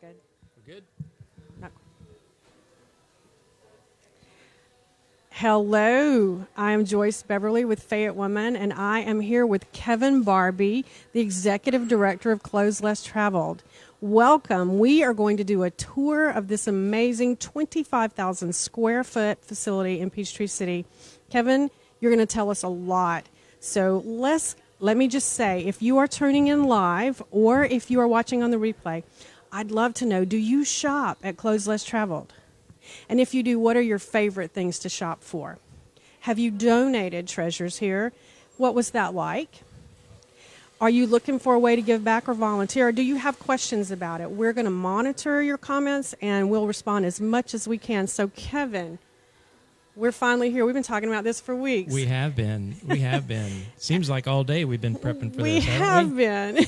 good. We're good? Not- Hello, I am Joyce Beverly with Fayette Women, and I am here with Kevin Barbie, the Executive Director of Clothes Less Traveled. Welcome. We are going to do a tour of this amazing 25,000 square foot facility in Peachtree City. Kevin, you're going to tell us a lot. So let me just say, if you are tuning in live or if you are watching on the replay, I'd love to know, do you shop at Clothes Less Traveled? And if you do, what are your favorite things to shop for? Have you donated treasures here? What was that like? Are you looking for a way to give back or volunteer? Or do you have questions about it? We're going to monitor your comments and we'll respond as much as we can. So, Kevin, we're finally here. We've been talking about this for weeks. We have been. Seems like all day we've been prepping for We this. have been.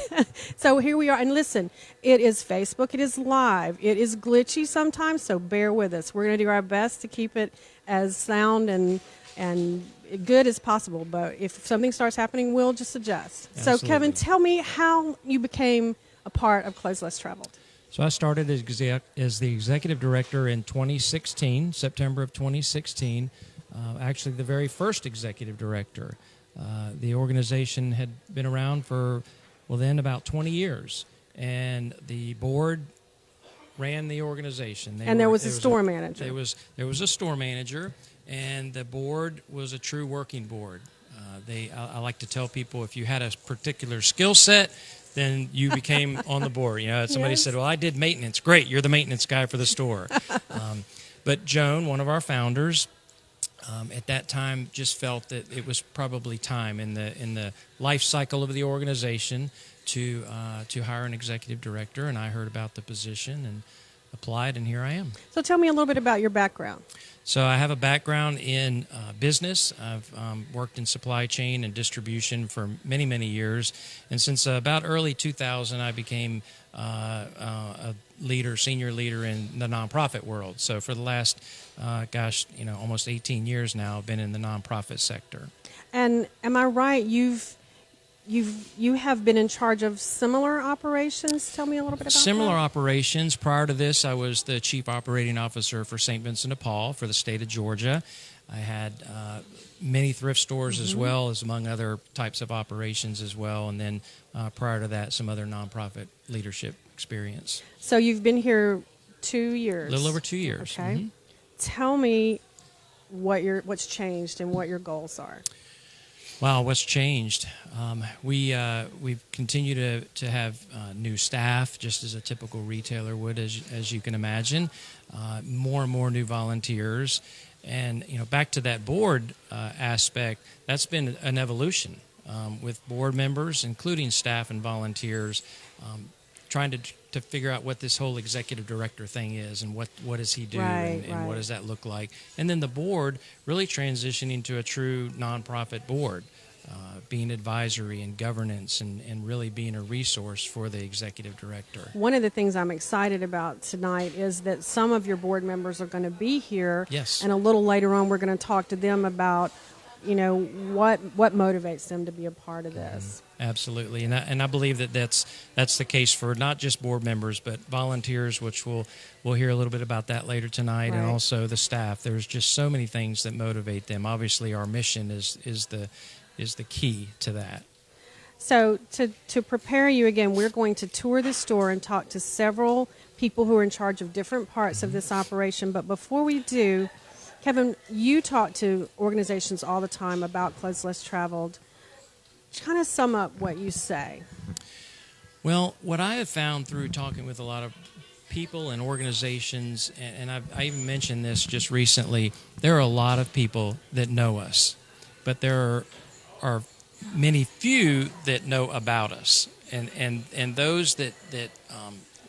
So here we are. And listen, it is Facebook. It is live. It is glitchy sometimes, so bear with us. We're going to do our best to keep it as sound and good as possible. But if something starts happening, we'll just adjust. Absolutely. So, Kevin, tell me how you became a part of Clothes Less Traveled. So I started as the executive director in 2016, September of 2016. Actually, the very first executive director. The organization had been around for, then about 20 years. And the board ran the organization. There was a store manager. There was a store manager, and the board was a true working board. I like to tell people, if you had a particular skill set, then you became on the board. Somebody said, well, I did maintenance. Great, you're the maintenance guy for the store. But Joan, one of our founders, at that time just felt that it was probably time in the life cycle of the organization to hire an executive director, and I heard about the position and applied, and here I am. So tell me a little bit about your background. So I have a background in business. I've worked in supply chain and distribution for many, many years. And since about early 2000, I became a senior leader in the nonprofit world. So for the last, almost 18 years now, I've been in the nonprofit sector. And am I right? You have been in charge of similar operations. Tell me a little bit about Similar that. operations. Prior to this, I was the chief operating officer for St. Vincent de Paul for the state of Georgia. I had many thrift stores as well, as among other types of operations as well. And then prior to that, some other nonprofit leadership experience. So you've been here 2 years. A little over 2 years. Okay. Mm-hmm. Tell me what's changed and what your goals are. Wow, what's changed? We've continued to have new staff, just as a typical retailer would, as you can imagine. More and more new volunteers, and back to that board aspect. That's been an evolution with board members, including staff and volunteers, trying to figure out what this whole executive director thing is, and what does he do, and what does that look like. And then the board really transitioning to a true nonprofit board, being advisory and governance, and really being a resource for the executive director. One of the things I'm excited about tonight is that some of your board members are going to be here. Yes. And a little later on, we're going to talk to them about what motivates them to be a part of this. Absolutely, and I believe that's the case for not just board members, but volunteers, which we'll hear a little bit about that later tonight, and also the staff. There's just so many things that motivate them. Obviously, our mission is the key to that. So to prepare you again, we're going to tour the store and talk to several people who are in charge of different parts of this operation. But before we do, Kevin, you talk to organizations all the time about Clothes Less Traveled. Kind of sum up what you say. Well, what I have found through talking with a lot of people and organizations, and I even mentioned this just recently, there are a lot of people that know us, but there are many few that know about us, and those that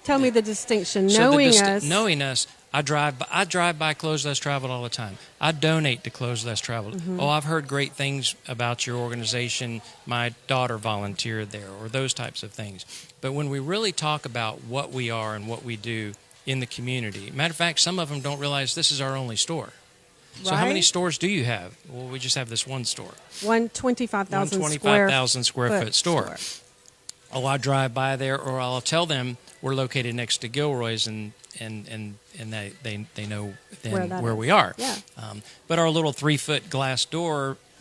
tell me the distinction. Knowing us. I drive by Clothes Less Traveled all the time. I donate to Clothes Less Traveled. Mm-hmm. Oh, I've heard great things about your organization. My daughter volunteered there, or those types of things. But when we really talk about what we are and what we do in the community, matter of fact, some of them don't realize this is our only store. So how many stores do you have? Well, we just have this one store. 25,000 square foot store. I drive by there, or I'll tell them we're located next to Gilroy's, and they know then where we are. Yeah. But our little 3-foot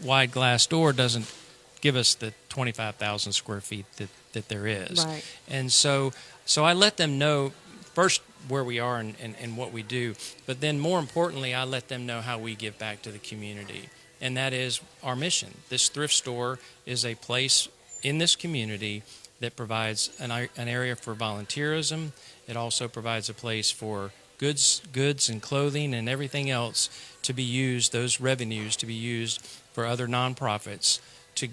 wide glass door doesn't give us the 25,000 square feet that there is. Right. And so I let them know first where we are and what we do, but then more importantly, I let them know how we give back to the community. And that is our mission. This thrift store is a place in this community that provides an area for volunteerism. It also provides a place for goods and clothing and everything else to be used, those revenues to be used for other nonprofits to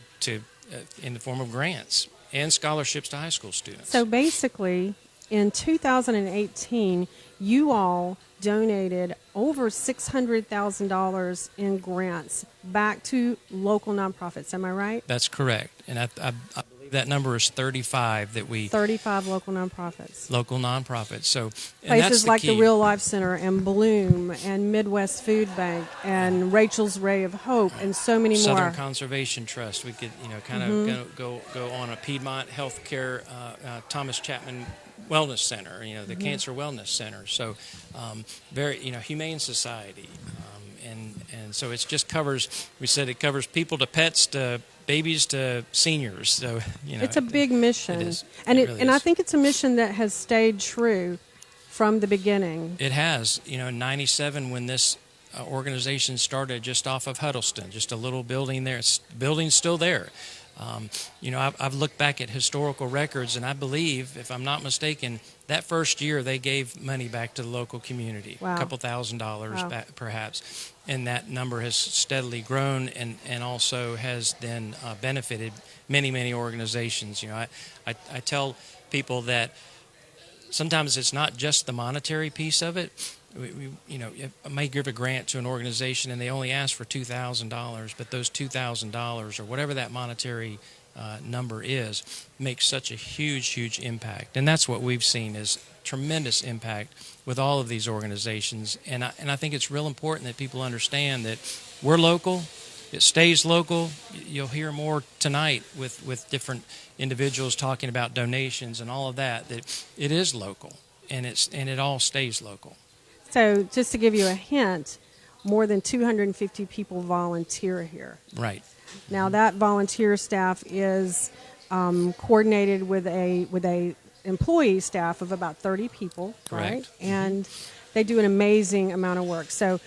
in the form of grants and scholarships to high school students. So basically, in 2018, you all donated over $600,000 in grants back to local nonprofits. Am I right? That's correct. And I believe that number is 35 that we... 35 local nonprofits. Local nonprofits. So, and places that's the like key. the Real Life Center and Bloom and Midwest Food Bank and Rachel's Ray of Hope and so many more. Southern Conservation Trust. We could, kind of go on a Piedmont Healthcare, Thomas Chapman Wellness Center, the Cancer Wellness Center. So, very, Humane Society. And so it just covers, we said it covers people to pets to babies to seniors. So, it's a big mission. It is. And it really and is. I think it's a mission that has stayed true from the beginning. It has. In 97 when this organization started just off of Huddleston, just a little building there. The building's still there. I've looked back at historical records, and I believe, if I'm not mistaken, that first year they gave money back to the local community, Wow. a couple $1,000s back, perhaps, and that number has steadily grown and also has then benefited many organizations. I tell people that sometimes it's not just the monetary piece of it. I may give a grant to an organization and they only ask for $2,000, but those $2,000 or whatever that monetary number is makes such a huge impact. And that's what we've seen is tremendous impact with all of these organizations. And I think it's real important that people understand that we're local. It stays local. You'll hear more tonight with different individuals talking about donations and all of that it is local and it all stays local. So just to give you a hint, more than 250 people volunteer here. Right. Now that volunteer staff is coordinated with a employee staff of about 30 people, Correct. right? And they do an amazing amount of work. So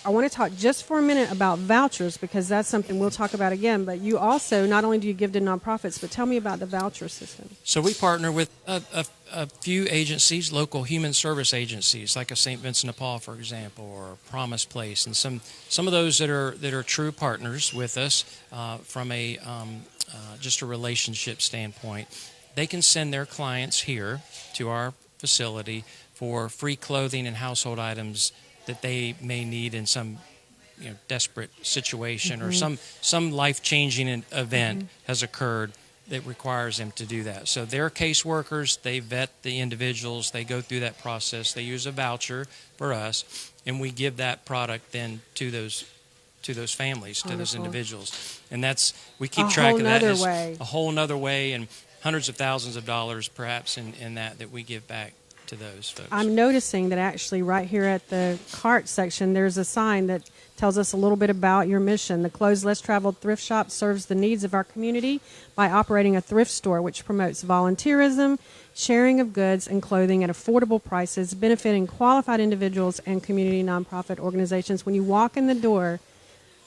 I want to talk just for a minute about vouchers because that's something we'll talk about again. But you also, not only do you give to nonprofits, but tell me about the voucher system. So we partner with a few agencies, local human service agencies, like a St. Vincent de Paul, for example, or Promise Place, and some of those that are true partners with us from a just a relationship standpoint. They can send their clients here to our facility for free clothing and household items that they may need in some desperate situation or some life-changing event has occurred that requires them to do that. So they're caseworkers, they vet the individuals, they go through that process, they use a voucher for us, and we give that product then to those families, to those individuals. And we keep track of that as a whole nother way and hundreds of thousands of dollars perhaps in that we give back to those folks. I'm noticing that actually right here at the cart section, there's a sign that tells us a little bit about your mission. The Closed Less Traveled Thrift Shop serves the needs of our community by operating a thrift store which promotes volunteerism, sharing of goods and clothing at affordable prices, benefiting qualified individuals and community nonprofit organizations. When you walk in the door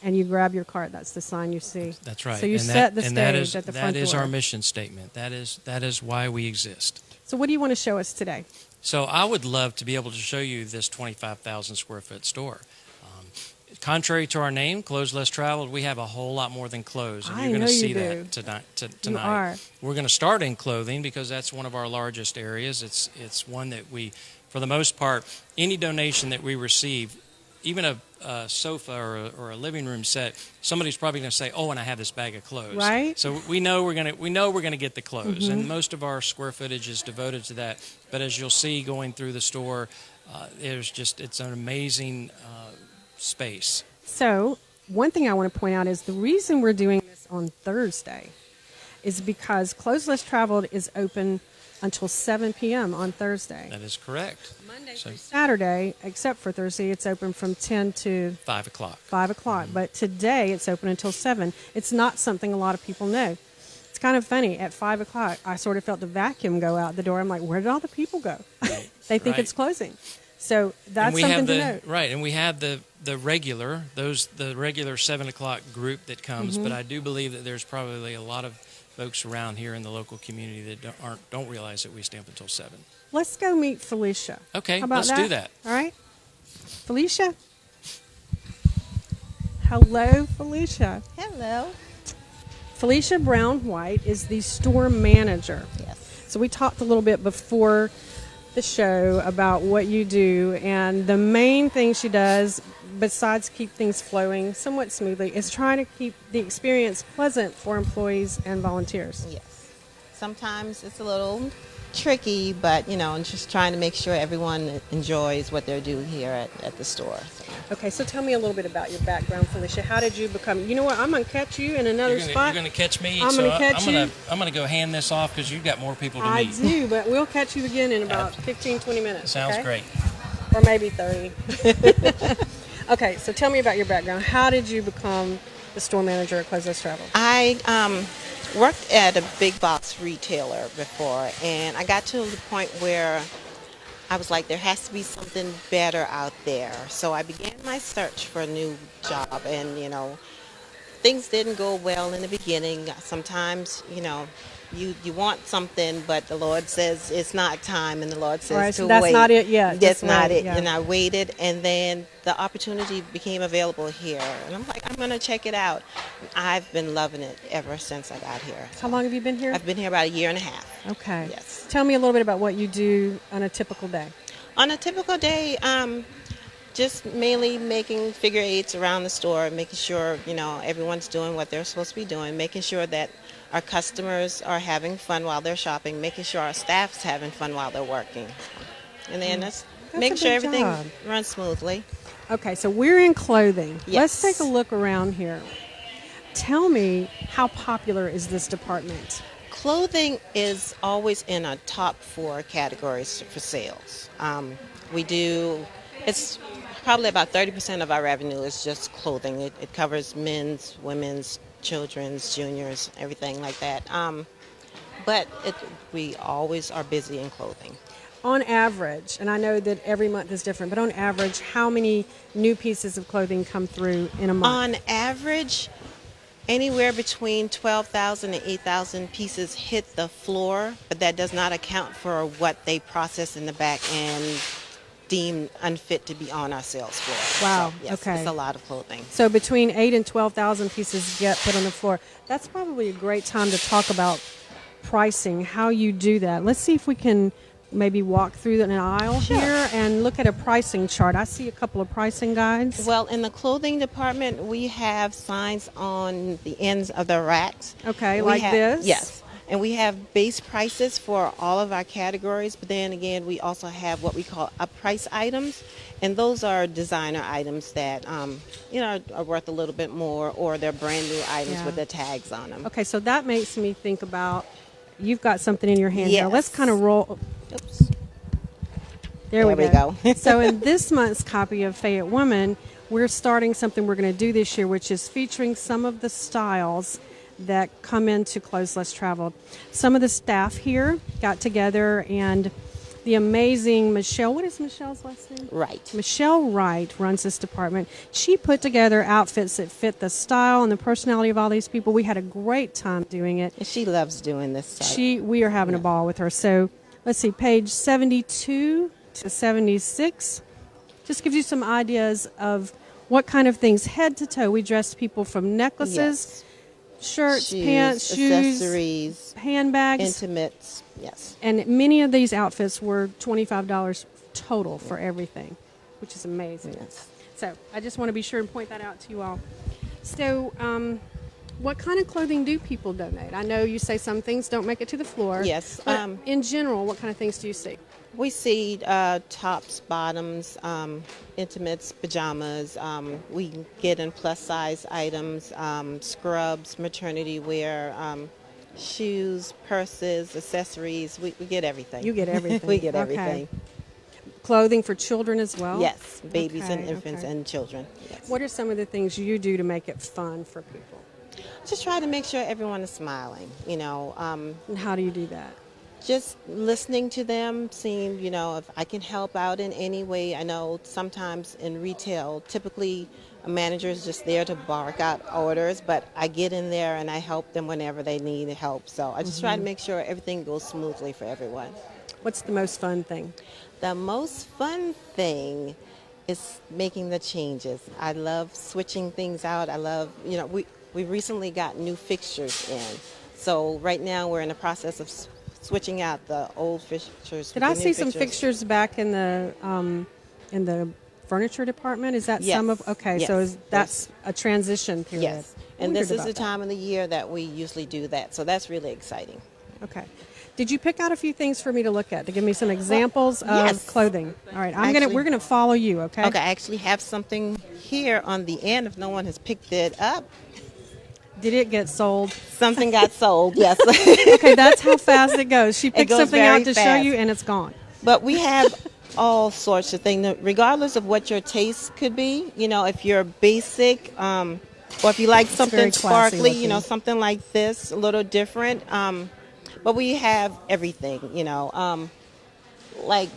and you grab your cart, that's the sign you see. That's right. So you set the stage at the front door. That is our mission statement. That is why we exist. So what do you want to show us today? So I would love to be able to show you this 25,000 square foot store. Contrary to our name, Closed Less Traveled, we have a whole lot more than clothes, and you're going to see that tonight. You are. We're going to start in clothing because that's one of our largest areas. It's one that we, for the most part, any donation that we receive, even a sofa or a living room set, somebody's probably going to say, "Oh, and I have this bag of clothes." Right. So we know we're going to get the clothes, and most of our square footage is devoted to that. But as you'll see going through the store, it's an amazing space. So one thing I want to point out is the reason we're doing this on Thursday, is because Clothes Less Traveled is open until 7 p.m. on Thursday. That is correct. Monday through Saturday, except for Thursday, it's open from 10 to 5 o'clock. 5 o'clock. But today it's open until 7. It's not something a lot of people know. It's kind of funny. At 5 o'clock, I sort of felt the vacuum go out the door. I'm like, where did all the people go? Right. They think Right. it's closing. So that's something to note. Right, and we have the regular 7 o'clock group that comes, but I do believe that there's probably a lot of folks around here in the local community that don't realize that we stay up until 7. Let's go meet Felicia. Okay, How about let's do that. All right. Felicia. Hello, Felicia. Hello. Felicia Brown White is the store manager. Yes. So we talked a little bit before the show about what you do, and the main thing she does, besides keep things flowing somewhat smoothly, is trying to keep the experience pleasant for employees and volunteers. Yes. Sometimes it's a little tricky, but and just trying to make sure everyone enjoys what they're doing here at the store. Okay, so tell me a little bit about your background, Felicia. How did you become? You know what? I'm going to catch you in another spot. You're going to catch me. I'm so going to catch you. I'm going to go hand this off because you've got more people to I meet. do, but we'll catch you again in about 15, 20 minutes. Sounds okay? great. Or maybe 30. Okay, so tell me about your background. How did you become the store manager at Clothes Less Traveled? I worked at a big box retailer before, and I got to the point where I was like, there has to be something better out there. So I began my search for a new job, and things didn't go well in the beginning. Sometimes you want something, but the Lord says it's not time, and the Lord says right, to so that's wait. not it yet. That's Just not wait, it. yeah. And I waited, and then the opportunity became available here, and I'm like, I'm going to check it out. I've been loving it ever since I got here. How long have you been here? I've been here about a year and a half. Okay. Yes. Tell me a little bit about what you do on a typical day. On a typical day, just mainly making figure eights around the store, making sure everyone's doing what they're supposed to be doing, making sure that our customers are having fun while they're shopping, making sure our staff's having fun while they're working, and then That's making a sure big everything job. runs smoothly. Okay, so we're in clothing. Let's Yes. take a look around here. Tell me, how popular is this department? Clothing is always in our top 4 categories for sales. It's probably about 30% of our revenue is just clothing. It covers men's, women's, children's, juniors, everything like that. But we always are busy in clothing. On average, and I know that every month is different, but on average, how many new pieces of clothing come through in a month? On average, anywhere between 12,000 and 8,000 pieces hit the floor, but that does not account for what they process in the back and deem unfit to be on our sales floor. Wow, So, yes, okay. It's a lot of clothing. So between 8 and 12,000 pieces get put on the floor. That's probably a great time to talk about pricing, how you do that. Let's see if we can maybe walk through an aisle Sure. here and look at a pricing chart. I see a couple of pricing guides. Well, in the clothing department, we have signs on the ends of the racks. Okay, We like have- this? Yes. And we have base prices for all of our categories, but then again, we also have what we call up-price items, and those are designer items that, are worth a little bit more, or they're brand new items Yeah. with the tags on them. Okay, so that makes me think about, you've got something in your hand here. Yes. Let's kind of roll. Oops. There we There we go. go. So in this month's copy of Fayette Women, we're starting something we're going to do this year, which is featuring some of the styles that come into Clothes Less Traveled. Some of the staff here got together, and the amazing Michelle, what is Michelle's last name? Right. Michelle Wright runs this department. She put together outfits that fit the style and the personality of all these people. We had a great time doing it. And she loves doing this stuff. We are having a ball with her. So let's see, page 72 to 76 just gives you some ideas of what kind of things, head to toe. We dressed people from necklaces, shirts, Shoes, pants, shoes, accessories, handbags, intimates. Yes. and many of these outfits were $25 total for everything, which is amazing. Yes. So I just want to be sure and point that out to you all. So what kind of clothing do people donate? I know you say some things don't make it to the floor. Yes. But in general, what kind of things do you see? We see tops, bottoms, intimates, pajamas. We get in plus size items, scrubs, maternity wear, shoes, purses, accessories. We get everything. You get everything. We get Okay. everything. Clothing for children as well? Yes, babies and Okay, infants okay. and children. Yes. What are some of the things you do to make it fun for people? Just try to make sure everyone is smiling. And how do you do that? Just listening to them, seeing, if I can help out in any way. I know sometimes in retail, typically a manager is just there to bark out orders, but I get in there and I help them whenever they need help. So I just try to make sure everything goes smoothly for everyone. What's the most fun thing? The most fun thing is making the changes. I love switching things out. I love, we recently got new fixtures in. So right now we're in the process of switching out the old fixtures. Did with I the see new some fixtures back in the furniture department? Is that Yes. some of? Okay, so Yes. that's a transition period. Yes. And Wondered this is about the that. time of the year that we usually do that. So that's really exciting. Okay. Did you pick out a few things for me to look at to give me some examples of yes. clothing? All right, Actually- we're gonna follow you. Okay. Okay, I actually have something here on the end if no one has picked it up. Did it get sold? Something got sold, yes. Okay, that's how fast it goes. She picked goes something very out to show fast. you, and it's gone. But we have all sorts of things, regardless of what your taste could be. If you're basic, or if you like very something classy sparkly, looking. something like this, a little different. But we have everything, like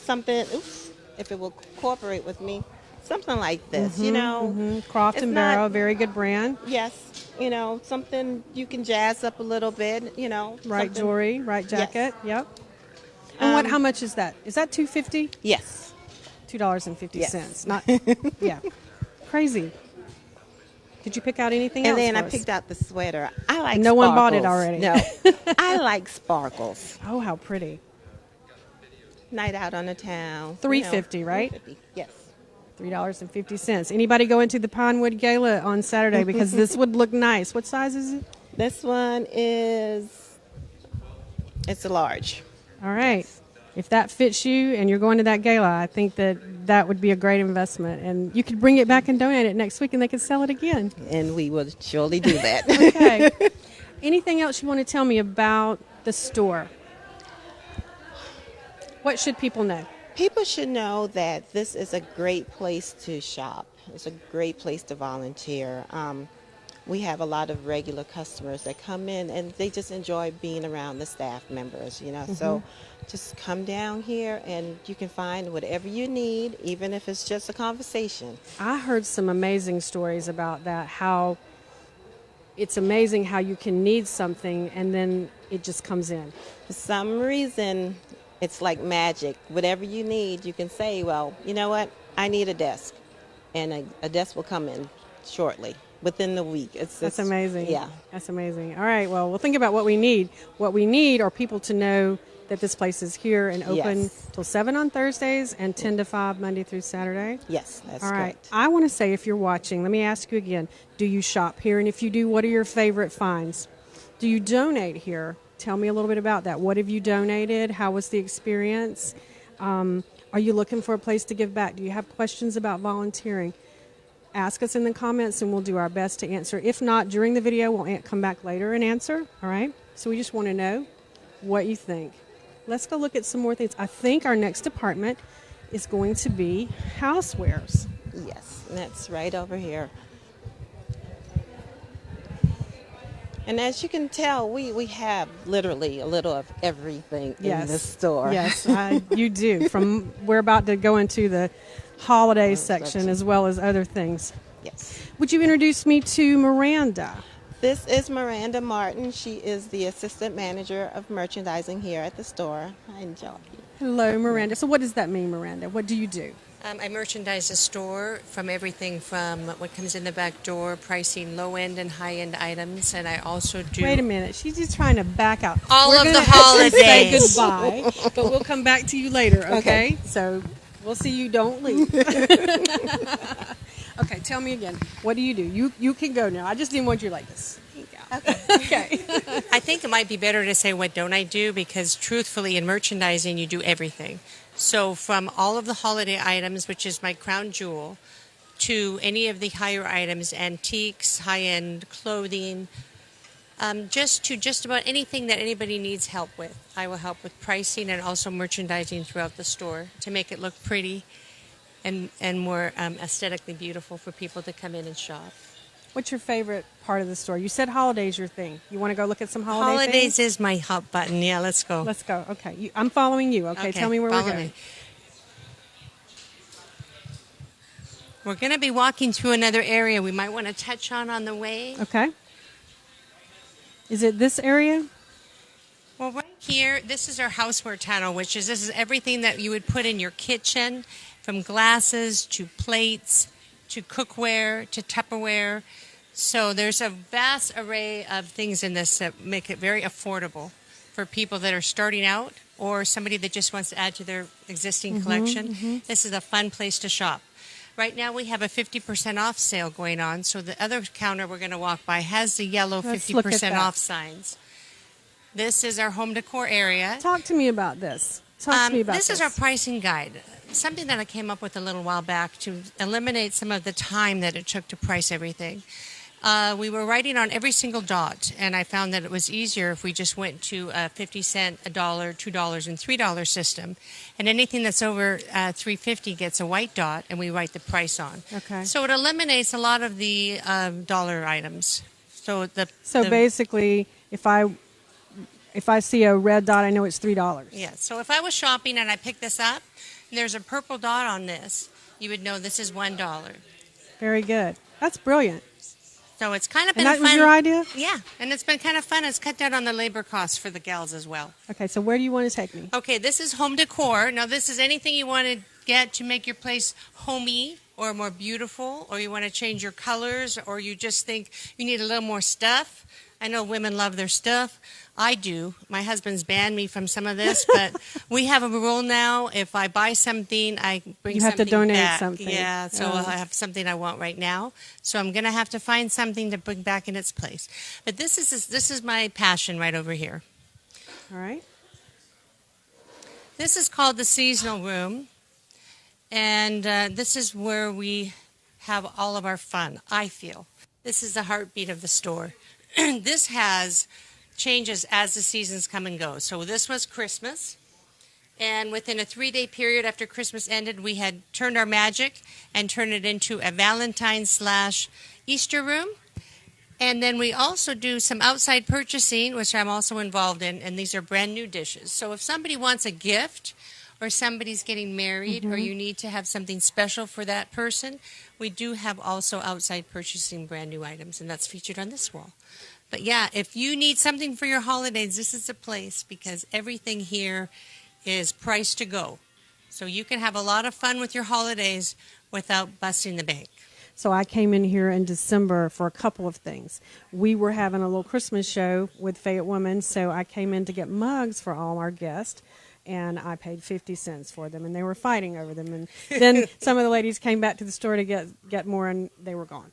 something. Oops, if it will cooperate with me, something like this, Croft It's and not- Barrow, very good brand. Yes, something you can jazz up a little bit, Right something- jewelry, right Yes. jacket. Yep. And Um, how much is that? Is that $2.50? Yes. $2.50. Not. Yeah. Crazy. Did you pick out anything And else? then for I us? picked out the sweater. I like No one bought it sparkles. already. No. I like sparkles. Oh, how pretty. Night out on the town. $3.50, right? $3.50. Yes. $3.50. Anybody going to the Pinewood Gala on Saturday? Because this would look nice. What size is it? This one it's a large. All right. If that fits you and you're going to that gala, I think that would be a great investment. And you could bring it back and donate it next week and they could sell it again. And we will surely do that. Okay. Anything else you want to tell me about the store? What should people know? People should know that this is a great place to shop. It's a great place to volunteer. We have a lot of regular customers that come in and they just enjoy being around the staff members, So just come down here and you can find whatever you need, even if it's just a conversation. I heard some amazing stories about that, how it's amazing how you can need something and then it just comes in. For some reason, it's like magic. Whatever you need, you can say, well, you know what? I need a desk. And a desk will come in shortly. Within the week. That's amazing. Yeah. That's amazing. All right. Well, we'll think about what we need. What we need are people to know that this place is here and open Yes. till 7 on Thursdays and 10 to 5 Monday through Saturday. Yes, that's All right. correct. I want to say, if you're watching, let me ask you again, do you shop here? And if you do, what are your favorite finds? Do you donate here? Tell me a little bit about that. What have you donated? How was the experience? Are you looking for a place to give back? Do you have questions about volunteering? Ask us in the comments and we'll do our best to answer. If not, during the video, we'll come back later and answer. All right? So we just want to know what you think. Let's go look at some more things. I think our next department is going to be housewares. Yes, and that's right over here. And as you can tell, we have literally a little of everything in this store. Yes, you do. We're about to go into the holiday section as well as other things. Yes. Would you introduce me to Miranda? This is Miranda Martin. She is the assistant manager of merchandising here at the store. Hi, Joey. Hello, Miranda. So what does that mean, Miranda? What do you do? I merchandise the store from everything from what comes in the back door, pricing low-end and high-end items, and I also do... Wait a minute. She's just trying to back out. All We're of gonna the actually say holidays. goodbye, but we'll come back to you later, okay? Okay. So we'll see you don't leave. Okay, tell me again. What do? You can go now. I just didn't want you like this. Okay. I think it might be better to say what don't I do, because truthfully in merchandising you do everything. So from all of the holiday items, which is my crown jewel, to any of the higher items, antiques, high-end clothing, just about anything that anybody needs help with. I will help with pricing and also merchandising throughout the store to make it look pretty and more aesthetically beautiful for people to come in and shop. What's your favorite part of the store? You said holidays your thing. You want to go look at some Holidays is my hot button. Yeah, let's go. Let's go. Okay. I'm following you. Okay. Tell me where we're going. We're going to be walking through another area we might want to touch on the way. Okay. Is it this area? Well, right here, this is our houseware tunnel, this is everything that you would put in your kitchen, from glasses to plates to cookware to Tupperware. So there's a vast array of things in this that make it very affordable for people that are starting out or somebody that just wants to add to their existing collection. This is a fun place to shop. Right now we have a 50% off sale going on, so the other counter we're going to walk by has the yellow 50% off signs. This is our home decor area. Talk to me about this. This is our pricing guide, something that I came up with a little while back to eliminate some of the time that it took to price everything. We were writing on every single dot, and I found that it was easier if we just went to a 50 cent, $1, $2, and $3 system. And anything that's over $3.50 gets a white dot, and we write the price on. Okay. So it eliminates a lot of the dollar items. So basically, if I see a red dot, I know it's $3. Yeah. So if I was shopping and I picked this up, and there's a purple dot on this, you would know this is $1. Very good. That's brilliant. So it's kind of been fun. And that was your idea? Yeah, and it's been kind of fun. It's cut down on the labor costs for the gals as well. Okay, so where do you want to take me? Okay, this is home decor. Now, this is anything you want to get to make your place homey or more beautiful, or you want to change your colors, or you just think you need a little more stuff. I know women love their stuff. I do. My husband's banned me from some of this, but we have a rule now. If I buy something, I bring something back. You have to donate something. Yeah, so I have something I want right now. So I'm going to have to find something to bring back in its place. But this is my passion right over here. All right. This is called the seasonal room, and this is where we have all of our fun, I feel. This is the heartbeat of the store. This has changes as the seasons come and go. So this was Christmas, and within a 3-day period after Christmas ended, we had turned our magic and turned it into a Valentine/Easter room. And then we also do some outside purchasing, which I'm also involved in, and these are brand new dishes. So if somebody wants a gift, or somebody's getting married, or you need to have something special for that person, we do have also outside purchasing brand new items, and that's featured on this wall. But yeah, if you need something for your holidays, this is the place, because everything here is priced to go. So you can have a lot of fun with your holidays without busting the bank. So I came in here in December for a couple of things. We were having a little Christmas show with Fayette Women, so I came in to get mugs for all our guests, and I paid 50 cents for them, and they were fighting over them. And then some of the ladies came back to the store to get more, and they were gone.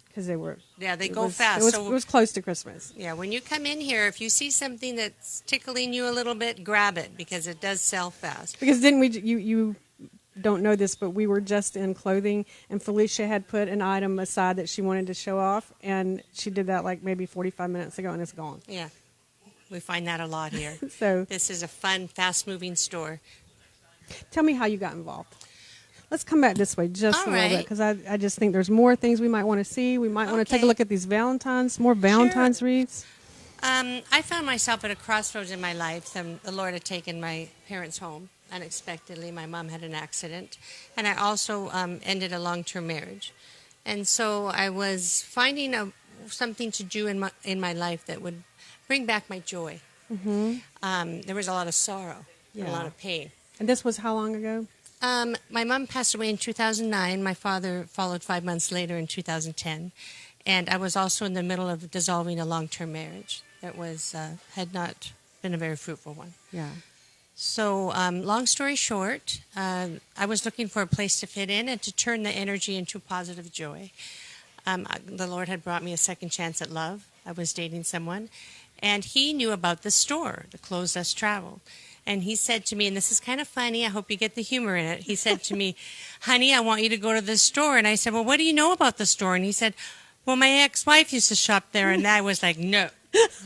Because they were. Yeah, they go fast. It was close to Christmas. Yeah, when you come in here, if you see something that's tickling you a little bit, grab it, because it does sell fast. Because didn't we, you don't know this, but we were just in clothing, and Felicia had put an item aside that she wanted to show off, and she did that like maybe 45 minutes ago, and it's gone. Yeah, we find that a lot here. So this is a fun, fast-moving store. Tell me how you got involved. Let's come back this way just a little bit, because I just think there's more things we might want to see. We might want to take a look at these more Valentine's wreaths. I found myself at a crossroads in my life. The Lord had taken my parents home unexpectedly. My mom had an accident, and I also ended a long-term marriage. And so I was finding something to do in my life that would bring back my joy. There was a lot of sorrow, and a lot of pain. And this was how long ago? My mom passed away in 2009. My father followed 5 months later in 2010. And I was also in the middle of dissolving a long-term marriage that had not been a very fruitful one. Yeah. So long story short, I was looking for a place to fit in and to turn the energy into positive joy. The Lord had brought me a second chance at love. I was dating someone. And he knew about the store, the Clothes Less Traveled. And he said to me, and this is kind of funny, I hope you get the humor in it. He said to me, honey, I want you to go to this store. And I said, well, what do you know about the store? And he said, well, my ex-wife used to shop there. And I was like, no,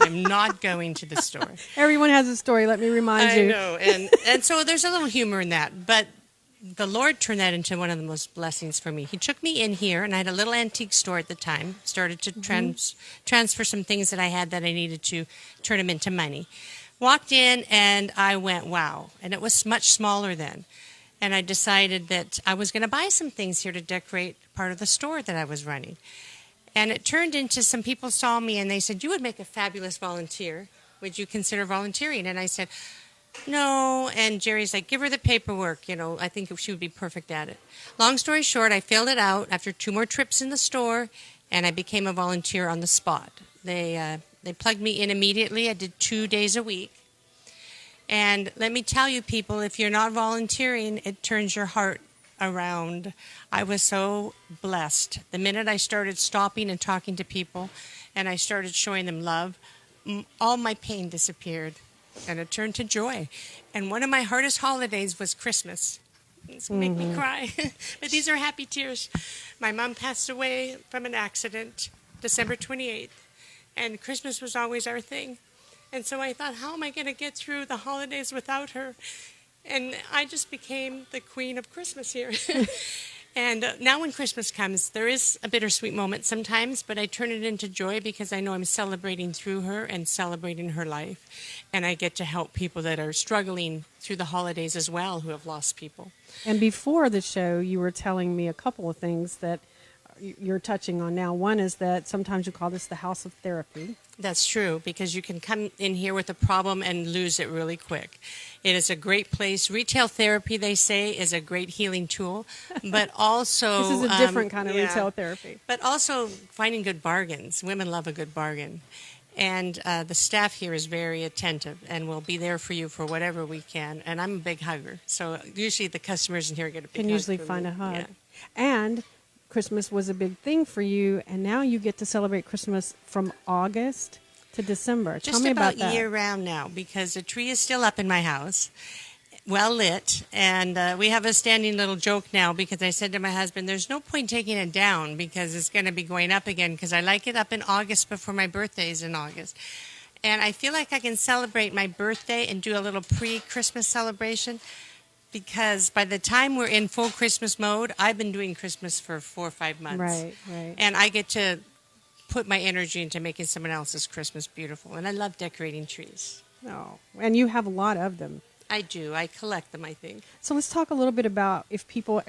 I'm not going to the store. Everyone has a story. Let me remind I you. know, and so there's a little humor in that, but the Lord turned that into one of the most blessings for me. He took me in here, and I had a little antique store at the time. Started to transfer some things that I had that I needed to turn them into money. Walked in, and I went, wow. And it was much smaller then. And I decided that I was going to buy some things here to decorate part of the store that I was running. And it turned into some people saw me, and they said, you would make a fabulous volunteer. Would you consider volunteering? And I said, no. And Jerry's like, give her the paperwork. You know, I think she would be perfect at it. Long story short, I filled it out after 2 more trips in the store, and I became a volunteer on the spot. They plugged me in immediately. I did 2 days a week. And let me tell you, people, if you're not volunteering, it turns your heart around. I was so blessed. The minute I started stopping and talking to people, and I started showing them love, all my pain disappeared. And it turned to joy. And one of my hardest holidays was Christmas. It's going to make me cry. But these are happy tears. My mom passed away from an accident December 28th. And Christmas was always our thing. And so I thought, how am I going to get through the holidays without her? And I just became the queen of Christmas here. And now when Christmas comes, there is a bittersweet moment sometimes, but I turn it into joy because I know I'm celebrating through her and celebrating her life. And I get to help people that are struggling through the holidays as well, who have lost people. And before the show, you were telling me a couple of things that you're touching on now. One is that sometimes you call this the house of therapy. That's true, because you can come in here with a problem and lose it really quick. It is a great place. Retail therapy, they say, is a great healing tool, but also... This is a different kind of retail therapy. But also finding good bargains. Women love a good bargain. And the staff here is very attentive and will be there for you for whatever we can. And I'm a big hugger, so usually the customers in here get a big hug. Can usually from find me. a hug. Yeah. And Christmas was a big thing for you, and now you get to celebrate Christmas from August to December. Tell me about that. Just about year-round now, because the tree is still up in my house, well lit, and we have a standing little joke now because I said to my husband, there's no point taking it down because it's going to be going up again because I like it up in August before my birthday is in August. And I feel like I can celebrate my birthday and do a little pre-Christmas celebration, because by the time we're in full Christmas mode, I've been doing Christmas for 4 or 5 months. Right. And I get to put my energy into making someone else's Christmas beautiful. And I love decorating trees. Oh, and you have a lot of them. I do. I collect them, I think. So let's talk a little bit about if people,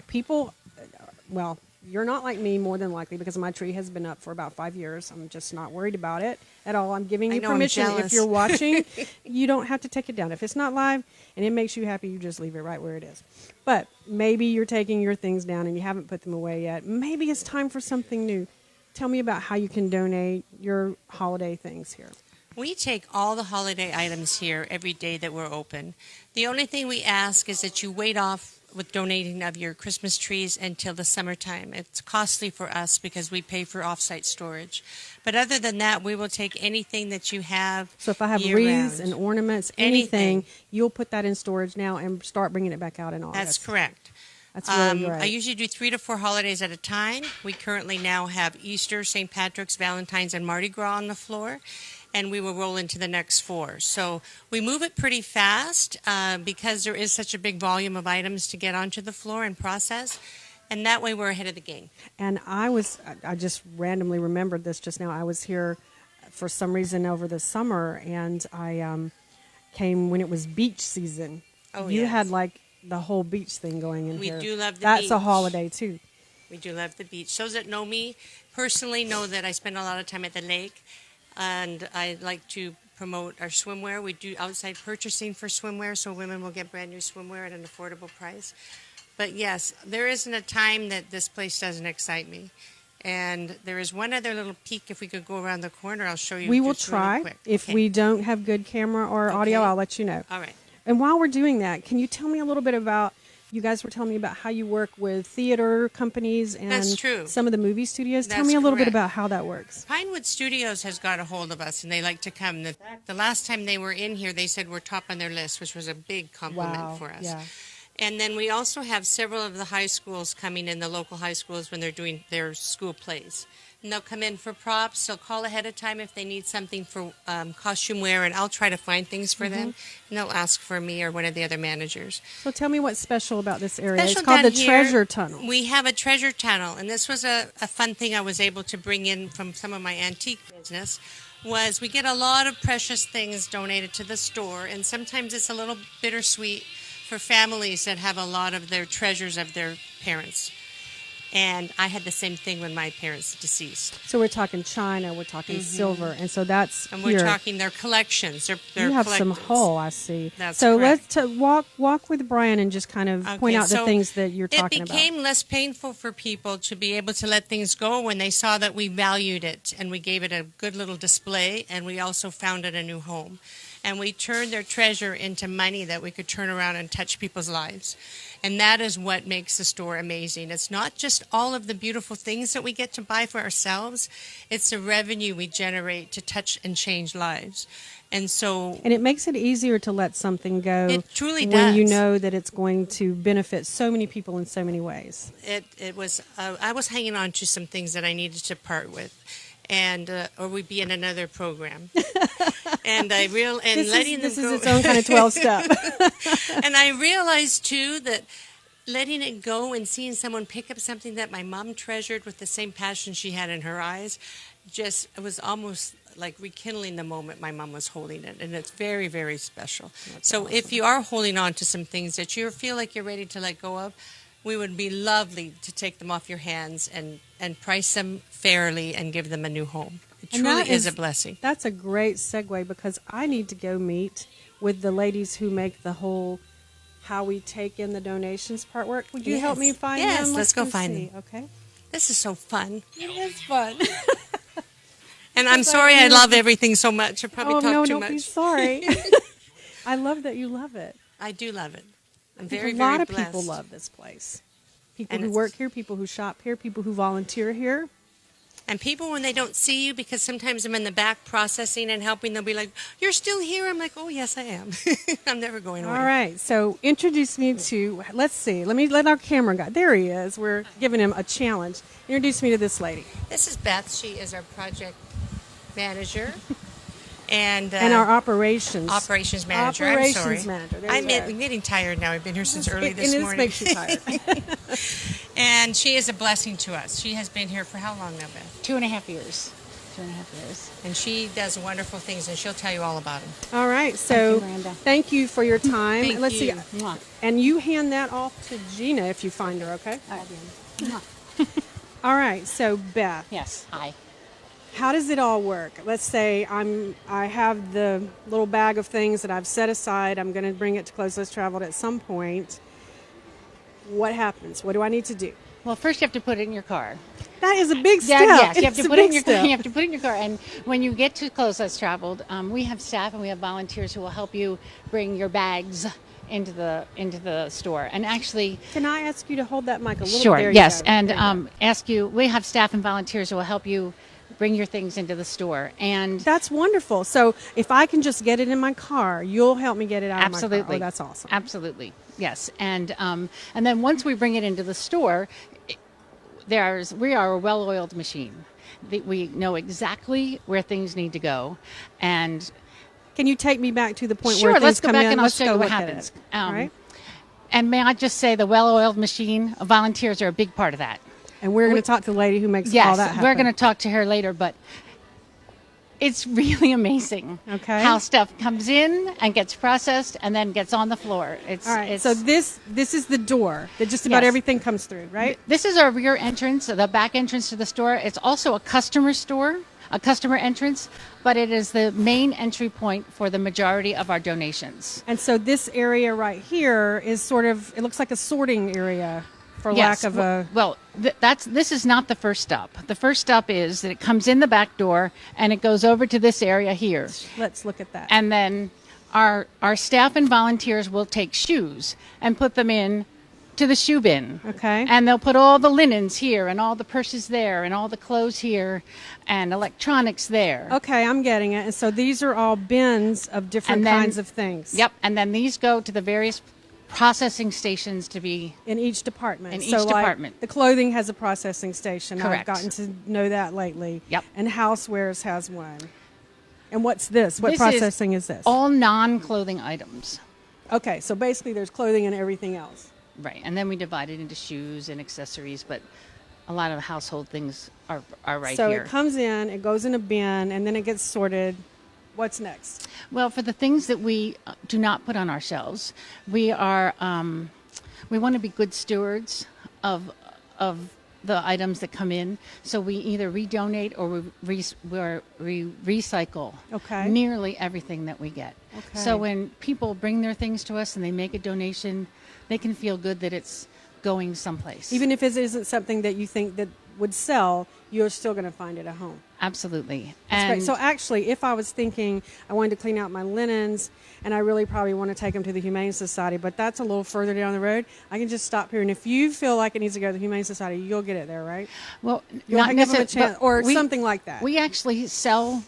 well, you're not like me more than likely because my tree has been up for about 5 years. I'm just not worried about it at all. I'm giving you permission. If you're watching, you don't have to take it down. If it's not live and it makes you happy, you just leave it right where it is. But maybe you're taking your things down and you haven't put them away yet. Maybe it's time for something new. Tell me about how you can donate your holiday things here. We take all the holiday items here every day that we're open. The only thing we ask is that you wait off with donating of your Christmas trees until the summertime. It's costly for us because we pay for off-site storage. But other than that, we will take anything that you have. So if I have wreaths and ornaments, anything, you'll put that in storage now and start bringing it back out in August. That's correct. That's really great. I usually do 3 to 4 holidays at a time. We currently now have Easter, St. Patrick's, Valentine's, and Mardi Gras on the floor. And we will roll into the next 4. So we move it pretty fast because there is such a big volume of items to get onto the floor and process. And that way we're ahead of the game. And I just randomly remembered this just now. I was here for some reason over the summer, and I came when it was beach season. Oh, you yes. had like the whole beach thing going in here. We do love the beach. That's a holiday too. We do love the beach. Those that know me personally know that I spend a lot of time at the lake. And I like to promote our swimwear. We do outside purchasing for swimwear, so women will get brand new swimwear at an affordable price. But yes, there isn't a time that this place doesn't excite me. And there is one other little peek. If we could go around the corner, I'll show you. We will just really try. quick. If Okay. we don't have good camera or audio, I'll let you know. All right. And while we're doing that, can you tell me a little bit about, you guys were telling me about how you work with theater companies and That's true. some of the movie studios. Tell That's me a little bit correct. about how that works. Pinewood Studios has got a hold of us, and they like to come. The last time they were in here, they said we're top on their list, which was a big compliment Wow, for us. yeah. And then we also have several of the high schools coming in, the local high schools, when they're doing their school plays. And they'll come in for props. They'll call ahead of time if they need something for costume wear, and I'll try to find things for them. And they'll ask for me or one of the other managers. So tell me what's special about this area. Special It's called the down here, Treasure Tunnel. We have a treasure tunnel, and this was a fun thing I was able to bring in from some of my antique business. Was we get a lot of precious things donated to the store, and sometimes it's a little bittersweet for families that have a lot of their treasures of their parents. And I had the same thing when my parents deceased. So we're talking china, we're talking silver, and so that's And here. we're talking their collections. Their You have some collectors. hull, I see. That's so correct. let's walk with Brian and just kind of point Okay, out the so things that you're talking It about. became less painful for people to be able to let things go when they saw that we valued it, and we gave it a good little display, and we also found it a new home. And we turned their treasure into money that we could turn around and touch people's lives. And that is what makes the store amazing. It's not just all of the beautiful things that we get to buy for ourselves. It's the revenue we generate to touch and change lives. And so And it makes it easier to let something go. It truly when you does. know that it's going to benefit so many people in so many ways. it was I was hanging on to some things that I needed to part with, and or we'd be in another program. And This is its own kind of 12-step. And I realized too that letting it go and seeing someone pick up something that my mom treasured with the same passion she had in her eyes, just it was almost like rekindling the moment my mom was holding it, and it's very, very special. So if you are holding on to some things that you feel like you're ready to let go of, we would be lovely to take them off your hands and price them fairly and give them a new home. It And truly that is a blessing. That's a great segue because I need to go meet with the ladies who make the whole how we take in the donations part work. Would you help me find them? Yes, let's go find them. Okay. This is so fun. It is fun. And I'm sorry I love everything so much. I probably talk too don't much. be sorry. I love that you love it. I do love it. I'm I think very, a lot very of blessed. people love this place. People And who it's- work here, people who shop here, people who volunteer here. And people, when they don't see you, because sometimes I'm in the back processing and helping, they'll be like, "You're still here?" I'm like, "Oh, yes, I am. I'm never going away." All right, so introduce me to, let's see, let our camera guy, there he is. We're giving him a challenge. Introduce me to this lady. This is Beth. She is our project manager. And our operations manager. Operations I'm sorry. manager. There I'm you go. getting tired now. I've been here since early this and morning. this makes you tired. And she is a blessing to us. She has been here for how long now, Beth? 2.5 years. 2.5 years. And she does wonderful things, and she'll tell you all about them. All right, so Miranda. thank you for your time. Thank Let's you. see, Mwah. and you hand that off to Gina if you find her, okay? All right. Mwah. All right, so Beth, Yes. Hi. how does it all work? Let's say I have the little bag of things that I've set aside. I'm going to bring it to Clothes Less Traveled at some point. What happens? What do I need to do? Well, first you have to put it in your car. That is a big step. Yes, you have It's to a put it in big your car. step. You have to put it in your car. And when you get to Clothes Less Traveled, we have staff and we have volunteers who will help you bring your bags into the store. And actually, Can I ask you to hold that mic a little sure, bit? There you yes, go. and There you go. ask you. We have staff and volunteers who will help you bring your things into the store. And That's wonderful. So if I can just get it in my car, you'll help me get it out of my car. absolutely, Oh, that's awesome. Absolutely, yes. And then once we bring it into the store, we are a well-oiled machine. We know exactly where things need to go, and Can you take me back to the point sure, where let's things go come back in? and I'll Let's show go you what look at happens. it. All right. And may I just say, the well-oiled machine, volunteers are a big part of that. And we're going to talk to the lady who makes all Yes, that happen. we're going to talk to her later, but it's really amazing Okay. how stuff comes in and gets processed and then gets on the floor. All right. So this is the door that just about Yes. everything comes through, right? This is our rear entrance, the back entrance to the store. It's also a customer store, a customer entrance, but it is the main entry point for the majority of our donations. And so this area right here is sort of, it looks like a sorting area, for Yes. lack of a. Well, this is not the first stop. The first stop is that it comes in the back door and it goes over to this area here. Let's look at that. And then our staff and volunteers will take shoes and put them in to the shoe bin. Okay. And they'll put all the linens here and all the purses there and all the clothes here and electronics there. Okay, I'm getting it. And so these are all bins of different And then- kinds of things. Yep. And then these go to the various processing stations to be in each department. In so each like, department. the clothing has a processing station. Correct. I've gotten to know that lately. Yep. And housewares has one. And what's this? What This processing is this? all non-clothing items. Okay, so basically there's clothing and everything else. Right, and then we divide it into shoes and accessories, but a lot of household things are right So here. it comes in, it goes in a bin, and then it gets sorted. What's next? Well, for the things that we do not put on our shelves, we are we want to be good stewards of the items that come in. So we either redonate or we recycle Okay. nearly everything that we get. Okay. So when people bring their things to us and they make a donation, they can feel good that it's going someplace. Even if it isn't something that you think that would sell, you're still going to find it at home. Absolutely. That's And great. So actually, if I was thinking I wanted to clean out my linens, and I really probably want to take them to the Humane Society, but that's a little further down the road, I can just stop here. And if you feel like it needs to go to the Humane Society, you'll get it there, right? well, You'll not give them a necessarily, chance, or we- something like that. We actually sell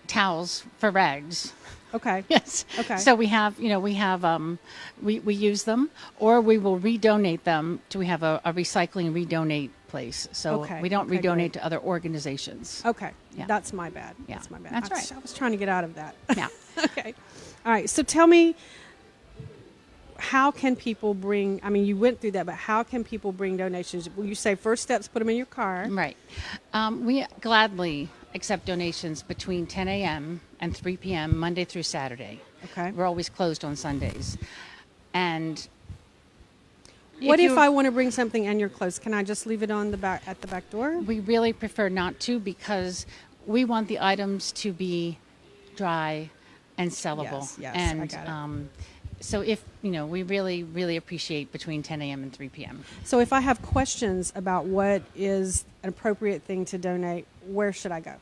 towels for rags. Okay. Yes. Okay. So we have, we use them, or we will redonate them to. We have a recycling redonate place. So Okay, we don't okay, redonate great. to other organizations. Okay. Yeah. That's my bad. Yeah. That's my bad. That's right. I was trying to get out of that. Yeah. Okay. All right. So tell me, how can people bring, I mean, you went through that, but how can people bring donations? Will you say first steps, put them in your car? Right. We gladly accept donations between 10 a.m. and 3 p.m. Monday through Saturday. Okay. We're always closed on Sundays. And What if you- I want to bring something and you're closed? Can I just leave it on the back at the back door? We really prefer not to, because we want the items to be dry and sellable. Yes, and I got it. so if we really, really appreciate between 10 a.m. and 3 p.m. So if I have questions about what is an appropriate thing to donate, where should I go?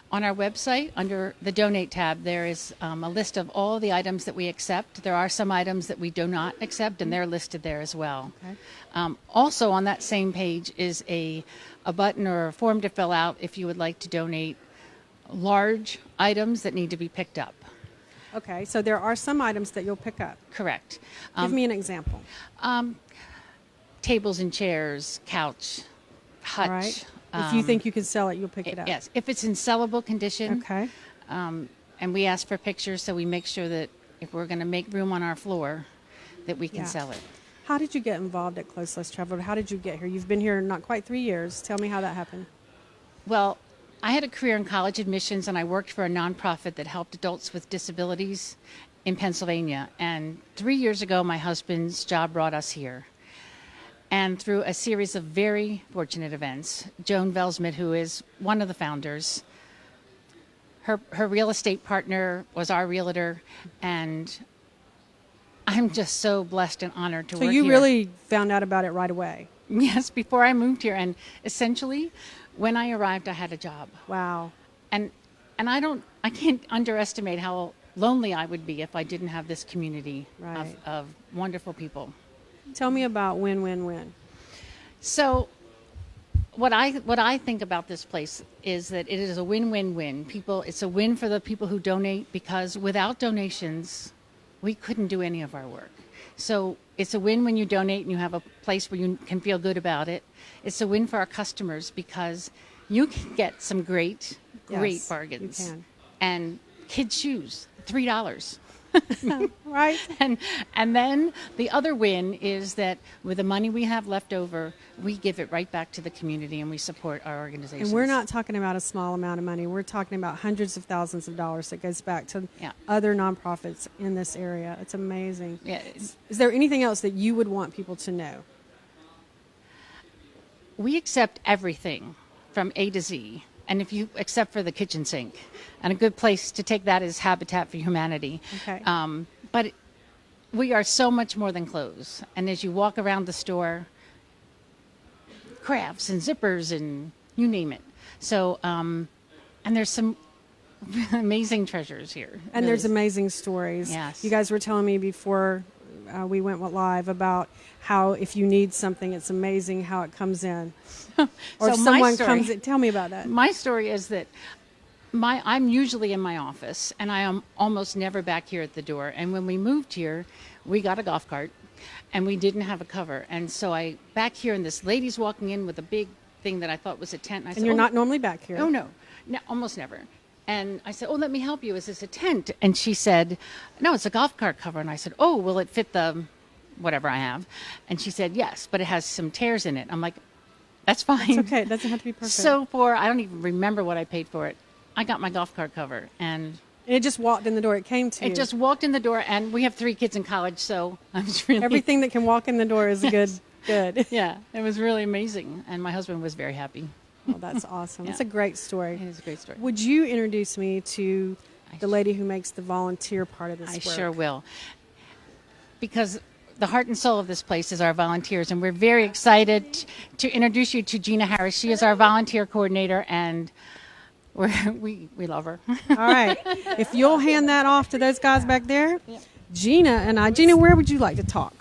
On our website, under the Donate tab, there is a list of all the items that we accept. There are some items that we do not accept, and they're listed there as well. Okay. Also on that same page is a button or a form to fill out if you would like to donate large items that need to be picked up. Okay, so there are some items that you'll pick up. Correct. Give me an example. Tables and chairs, couch, hutch. All right. If you think you can sell it, you'll pick it up. Yes, if it's in sellable condition. Okay. And we ask for pictures, so we make sure that if we're going to make room on our floor, that we can Yeah. sell it. How did you get involved at Close Less Traveled? How did you get here? You've been here not quite 3 years. Tell me how that happened. Well, I had a career in college admissions, and I worked for a nonprofit that helped adults with disabilities in Pennsylvania. And 3 years ago, my husband's job brought us here. And through a series of very fortunate events, Joan Velsmith, who is one of the founders, her real estate partner was our realtor, and I'm just so blessed and honored to So work you here. really found out about it right away. Yes, before I moved here. And essentially, when I arrived, I had a job. Wow. And I can't underestimate how lonely I would be if I didn't have this community Right. of wonderful people. Tell me about win-win-win. So what I think about this place is that it is a win-win-win. It's a win for the people who donate, because without donations, we couldn't do any of our work. So it's a win when you donate and you have a place where you can feel good about it. It's a win for our customers, because you can get some great Yes, bargains. you can. And kids' shoes, $3. Right? And then the other win is that with the money we have left over, we give it right back to the community and we support our organizations. And we're not talking about a small amount of money. We're talking about hundreds of thousands of dollars that goes back to Yeah. other nonprofits in this area. It's amazing. Yeah, Is there anything else that you would want people to know? we accept everything from A to Z. And except for the kitchen sink, and a good place to take that is Habitat for Humanity. Okay. But we are so much more than clothes. And as you walk around the store, crafts and zippers and you name it. So, and there's some amazing treasures here. And really. there's amazing stories. Yes. You guys were telling me before we went live about how if you need something, it's amazing how it comes in. Or So if my someone story- comes in. Tell me about that. My story is that I'm usually in my office, and I am almost never back here at the door. And when we moved here, we got a golf cart, and we didn't have a cover. And so I back here, and this lady's walking in with a big thing that I thought was a tent. And I said, you're not normally back here. Oh, no, almost never. And I said, oh, let me help you. Is this a tent? And she said, no, it's a golf cart cover. And I said, oh, will it fit the whatever I have? And she said, yes, but it has some tears in it. I'm like, that's fine. It's okay. It doesn't have to be perfect. So I don't even remember what I paid for it. I got my golf cart cover, and it just walked in the door. It came to you. it just walked in the door, and we have 3 kids in college, so I was really... Everything that can walk in the door is good. Yeah, it was really amazing, and my husband was very happy. Oh, that's awesome. Yeah. It's a great story. It is a great story. Would you introduce me to the lady who makes the volunteer part of this work? I sure will. Because the heart and soul of this place is our volunteers, and we're very excited to introduce you to Gina Harris. She is our volunteer coordinator, and we love her. All right. If you'll hand that off to those guys back there, Gina, where would you like to talk?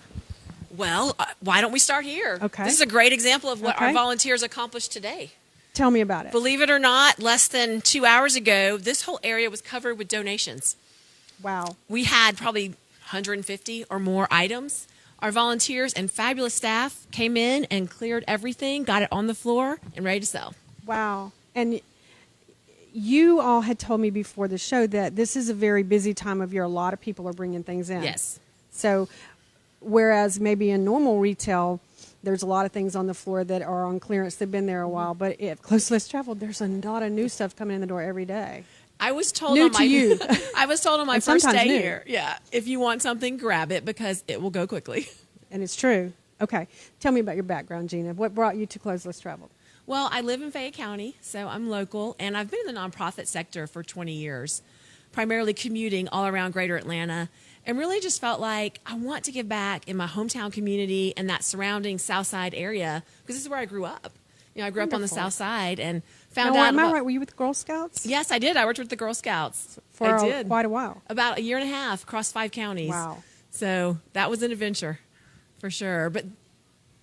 Well, why don't we start here? Okay. This is a great example of what Okay. our volunteers accomplished today. Tell me about it. Believe it or not, less than 2 hours ago, this whole area was covered with donations. Wow. We had probably 150 or more items. Our volunteers and fabulous staff came in and cleared everything, got it on the floor, and ready to sell. Wow. And you all had told me before the show that this is a very busy time of year. A lot of people are bringing things in. Yes. So whereas maybe in normal retail, there's a lot of things on the floor that are on clearance. They've been there a while. But at Close Less Traveled, there's a lot of new stuff coming in the door every day. I was told New on to my you. I was told on my And first sometimes day new. here, if you want something, grab it because it will go quickly. And it's true. Okay. Tell me about your background, Gina. What brought you to Close Less Traveled? Well, I live in Fayette County, so I'm local, and I've been in the nonprofit sector for 20 years, primarily commuting all around greater Atlanta, and really just felt like I want to give back in my hometown community and that surrounding South Side area, because this is where I grew up. You know, I grew up on the Wonderful. South Side and found Now, out am I about- right? Were you with Girl Scouts? Yes, I did. I worked with the Girl Scouts. For I did. quite a while. About a year and a half, across 5 counties. Wow. So that was an adventure, for sure. But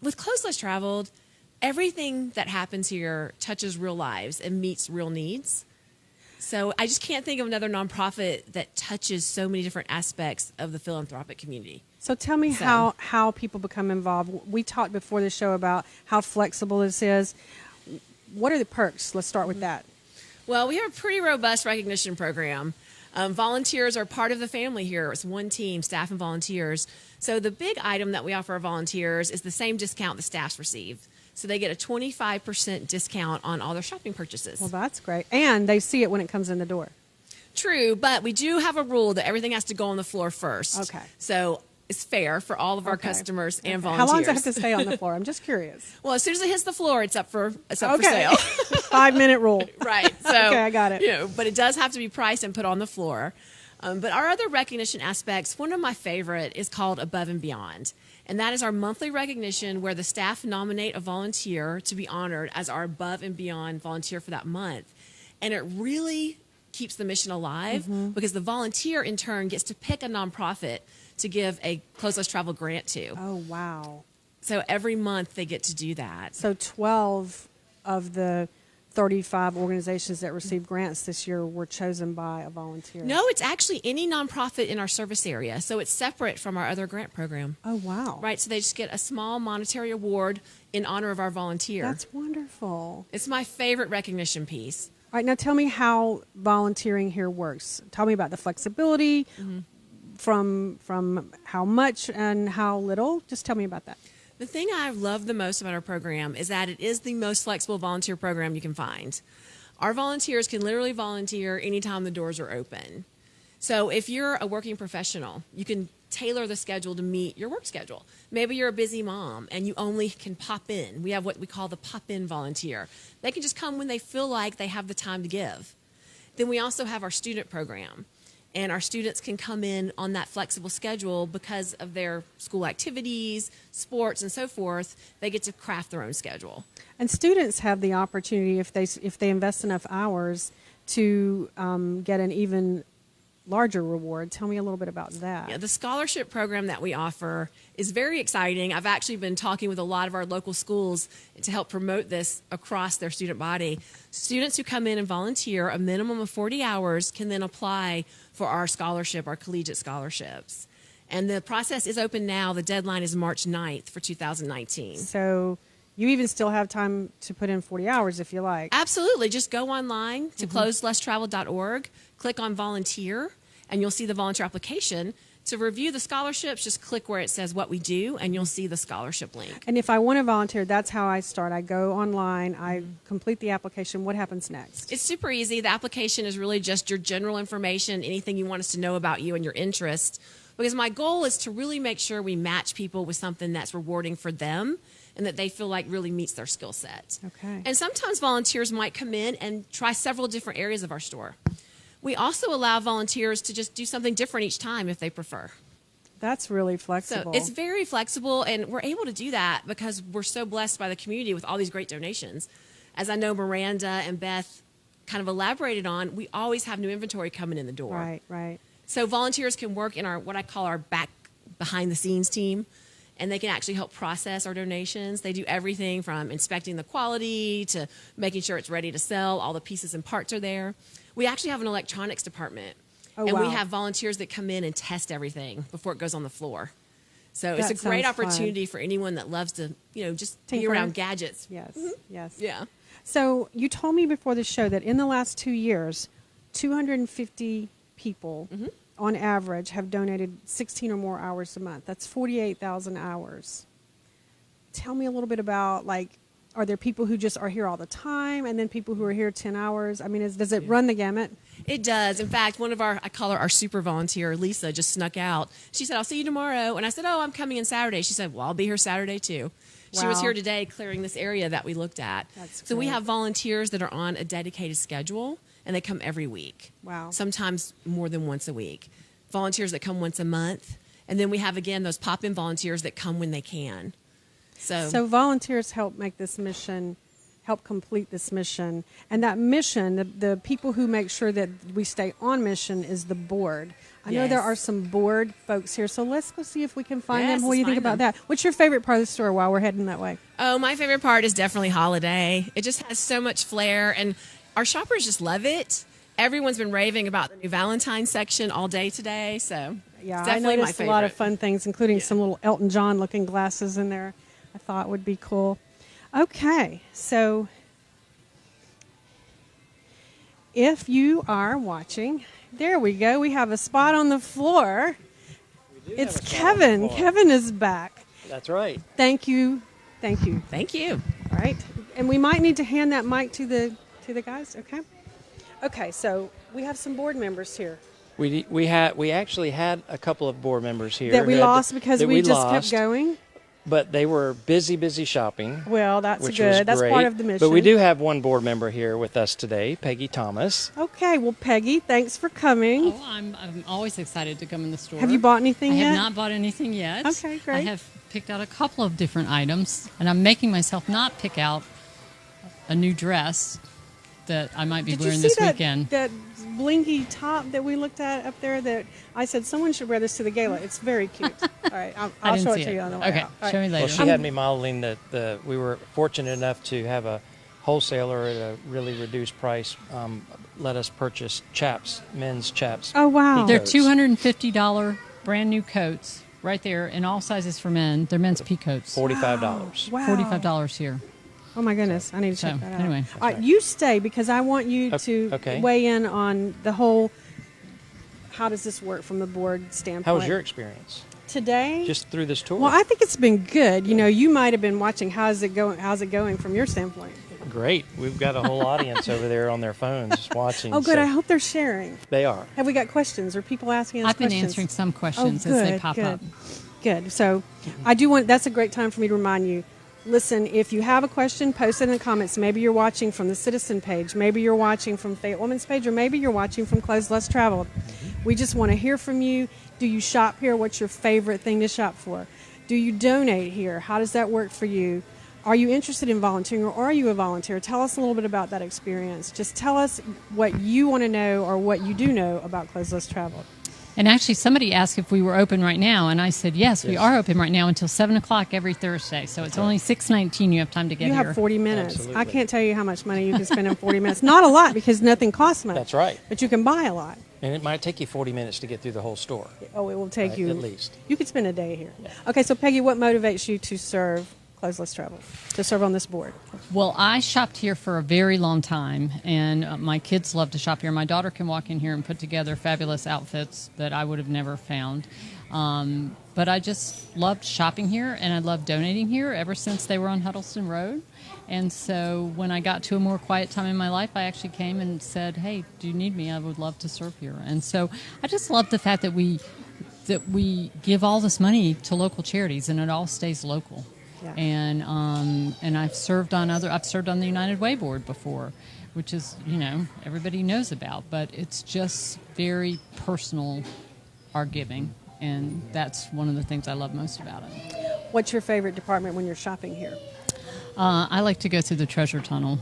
with Close Less Traveled, everything that happens here touches real lives and meets real needs. So I just can't think of another nonprofit that touches so many different aspects of the philanthropic community. So tell me how people become involved. We talked before the show about how flexible this is. What are the perks? Let's start with that. Well, we have a pretty robust recognition program. Volunteers are part of the family here. It's one team, staff and volunteers. So the big item that we offer our volunteers is the same discount the staffs receive. So they get a 25% discount on all their shopping purchases. Well, that's great. And they see it when it comes in the door. True, but we do have a rule that everything has to go on the floor first. Okay. So it's fair for all of our Okay. customers and How volunteers. long does it have to stay on the floor? I'm just curious. Well, as soon as it hits the floor, it's up for sale. Okay. 5-minute rule. Right. So, Okay, I got it. You know, but it does have to be priced and put on the floor. But our other recognition aspects, one of my favorite is called Above and Beyond. And that is our monthly recognition where the staff nominate a volunteer to be honored as our Above and Beyond volunteer for that month. And it really keeps the mission alive because the volunteer in turn gets to pick a nonprofit to give a Close Less Travel grant to. Oh, wow. So every month they get to do that. So 12 of the 35 organizations that received grants this year were chosen by a volunteer. No, it's actually any nonprofit in our service area. So it's separate from our other grant program. Oh, wow. Right, so they just get a small monetary award in honor of our volunteer. That's wonderful. It's my favorite recognition piece. All right, now tell me how volunteering here works. Tell me about the flexibility from how much and how little. Just tell me about that. The thing I love the most about our program is that it is the most flexible volunteer program you can find. Our volunteers can literally volunteer anytime the doors are open. So if you're a working professional, you can tailor the schedule to meet your work schedule. Maybe you're a busy mom and you only can pop in. We have what we call the pop-in volunteer. They can just come when they feel like they have the time to give. Then we also have our student program. And our students can come in on that flexible schedule because of their school activities, sports, and so forth. They get to craft their own schedule. And students have the opportunity, if they invest enough hours, to get an even larger reward. Tell me a little bit about that. Yeah, the scholarship program that we offer is very exciting. I've actually been talking with a lot of our local schools to help promote this across their student body. Students who come in and volunteer a minimum of 40 hours can then apply for our scholarship, our collegiate scholarships. And the process is open now. The deadline is March 9th for 2019. So you even still have time to put in 40 hours if you like. Absolutely. Just go online to closeslesstravel.org, click on volunteer, and you'll see the volunteer application. To review the scholarships, just click where it says what we do, and you'll see the scholarship link. And if I want to volunteer, that's how I start. I go online, I complete the application. What happens next? It's super easy. The application is really just your general information, anything you want us to know about you and your interest. Because my goal is to really make sure we match people with something that's rewarding for them and that they feel like really meets their skill set. Okay. And sometimes volunteers might come in and try several different areas of our store. We also allow volunteers to just do something different each time if they prefer. That's really So flexible. it's very flexible, and we're able to do that because we're so blessed by the community with all these great donations. As I know Miranda and Beth kind of elaborated on, we always have new inventory coming in the door. Right, right. So volunteers can work in our what I call our behind the scenes team, and they can actually help process our donations. They do everything from inspecting the quality to making sure it's ready to sell. All the pieces and parts are there. We actually have an electronics department, Oh, and wow. we have volunteers that come in and test everything before it goes on the floor. So That it's a great sounds fun. opportunity for anyone that loves to, just be Tinker. around gadgets. Yes, yes. Yeah. So you told me before the show that in the last 2 years, 250 people on average have donated 16 or more hours a month. That's 48,000 hours. Tell me a little bit about, are there people who just are here all the time and then people who are here 10 hours? I mean, does it run the gamut? It does. In fact, one of I call her our super volunteer, Lisa, just snuck out. She said, I'll see you tomorrow. And I said, I'm coming in Saturday. She said, well, I'll be here Saturday too. She was Wow. here today clearing this area that we looked at. That's so we great. have volunteers that are on a dedicated schedule, and they come every week. Wow. Sometimes more than once a week. Volunteers that come once a month. And then we have, again, those pop-in volunteers that come when they can. So volunteers help make this mission, help complete this mission. And that mission, the people who make sure that we stay on mission is the board. I know there Yes. are some board folks here, so let's go see if we can find Yes, them. What do you let's think find about them. that? What's your favorite part of the store while we're heading that way? Oh, my favorite part is definitely holiday. It just has so much flair, and our shoppers just love it. Everyone's been raving about the new Valentine's section all day today, so Yeah, it's I definitely noticed my a lot of favorite. fun things, including some little Elton John looking glasses in there. I thought would be cool. Okay, so if you are watching, there we go. We have a spot on the floor. It's Kevin. Kevin is back. That's right. Thank you. Thank you. Thank you. All right. And we might need to hand that mic to the guys, okay? Okay, so we have some board members here We actually had a couple of board members here that we who had- lost because that we just lost, kept going. But they were busy shopping. Well, that's which good. was That's great. part of the mission. But we do have one board member here with us today, Peggy Thomas. Okay, well, Peggy, thanks for coming. Oh, I'm always excited to come in the store. Have you bought anything I yet? have not bought anything yet. Okay, great. I have picked out a couple of different items, and I'm making myself not pick out a new dress that I might be Did you wearing see this that, weekend. that blinky top that we looked at up there that I said someone should wear this to the gala? It's very cute. All right, I I'll didn't show see it to you on the way Okay, out. All show me right. later. Well, she had me modeling we were fortunate enough to have a wholesaler at a really reduced price let us purchase men's chaps. Oh, wow. They're coats. $250 brand new coats right there in all sizes for men. They're men's pea coats. $45. Wow. $45 here. Oh, my goodness. I need to check So, that out. anyway. All right, you stay because I want you to Okay. weigh in on the whole, how does this work from the board standpoint? How was your experience? Today? Just through this tour? Well, I think it's been good. You know, you might have been watching. How's it going from your standpoint? Great. We've got a whole audience over there on their phones just watching. Oh, good. so I hope they're sharing. They are. Have we got questions or people asking us I've been questions? answering some questions oh, as good, they pop good. up. Good. So I do want, that's a great time for me to remind you, listen, if you have a question, post it in the comments. Maybe you're watching from the Citizen page. Maybe you're watching from Fayette Womens page, or maybe you're watching from Clothes Less Traveled. We just want to hear from you. Do you shop here? What's your favorite thing to shop for? Do you donate here? How does that work for you? Are you interested in volunteering, or are you a volunteer? Tell us a little bit about that experience. Just tell us what you want to know or what you do know about Clothes Less Traveled. And actually, somebody asked if we were open right now, and I said, yes, we are open right now until 7 o'clock every Thursday. So it's only 6:19. You have time to get You here. have 40 minutes. Absolutely. I can't tell you how much money you can spend in 40 minutes. Not a lot because nothing costs much. That's right. But you can buy a lot. And it might take you 40 minutes to get through the whole store. Oh, it will take Right, you at least. You could spend a day here. Okay, so Peggy, what motivates you to serve Clothes Less Travel, to serve on this board? Well, I shopped here for a very long time, and my kids love to shop here. My daughter can walk in here and put together fabulous outfits that I would have never found. But I just loved shopping here, and I loved donating here ever since they were on Huddleston Road. And so when I got to a more quiet time in my life, I actually came and said, hey, do you need me? I would love to serve here. And so I just love the fact that we give all this money to local charities, and it all stays local. Yeah. And I've served on the United Way board before, which is, everybody knows about, but it's just very personal, our giving, and that's one of the things I love most about it. What's your favorite department when you're shopping here? I like to go through the treasure tunnel,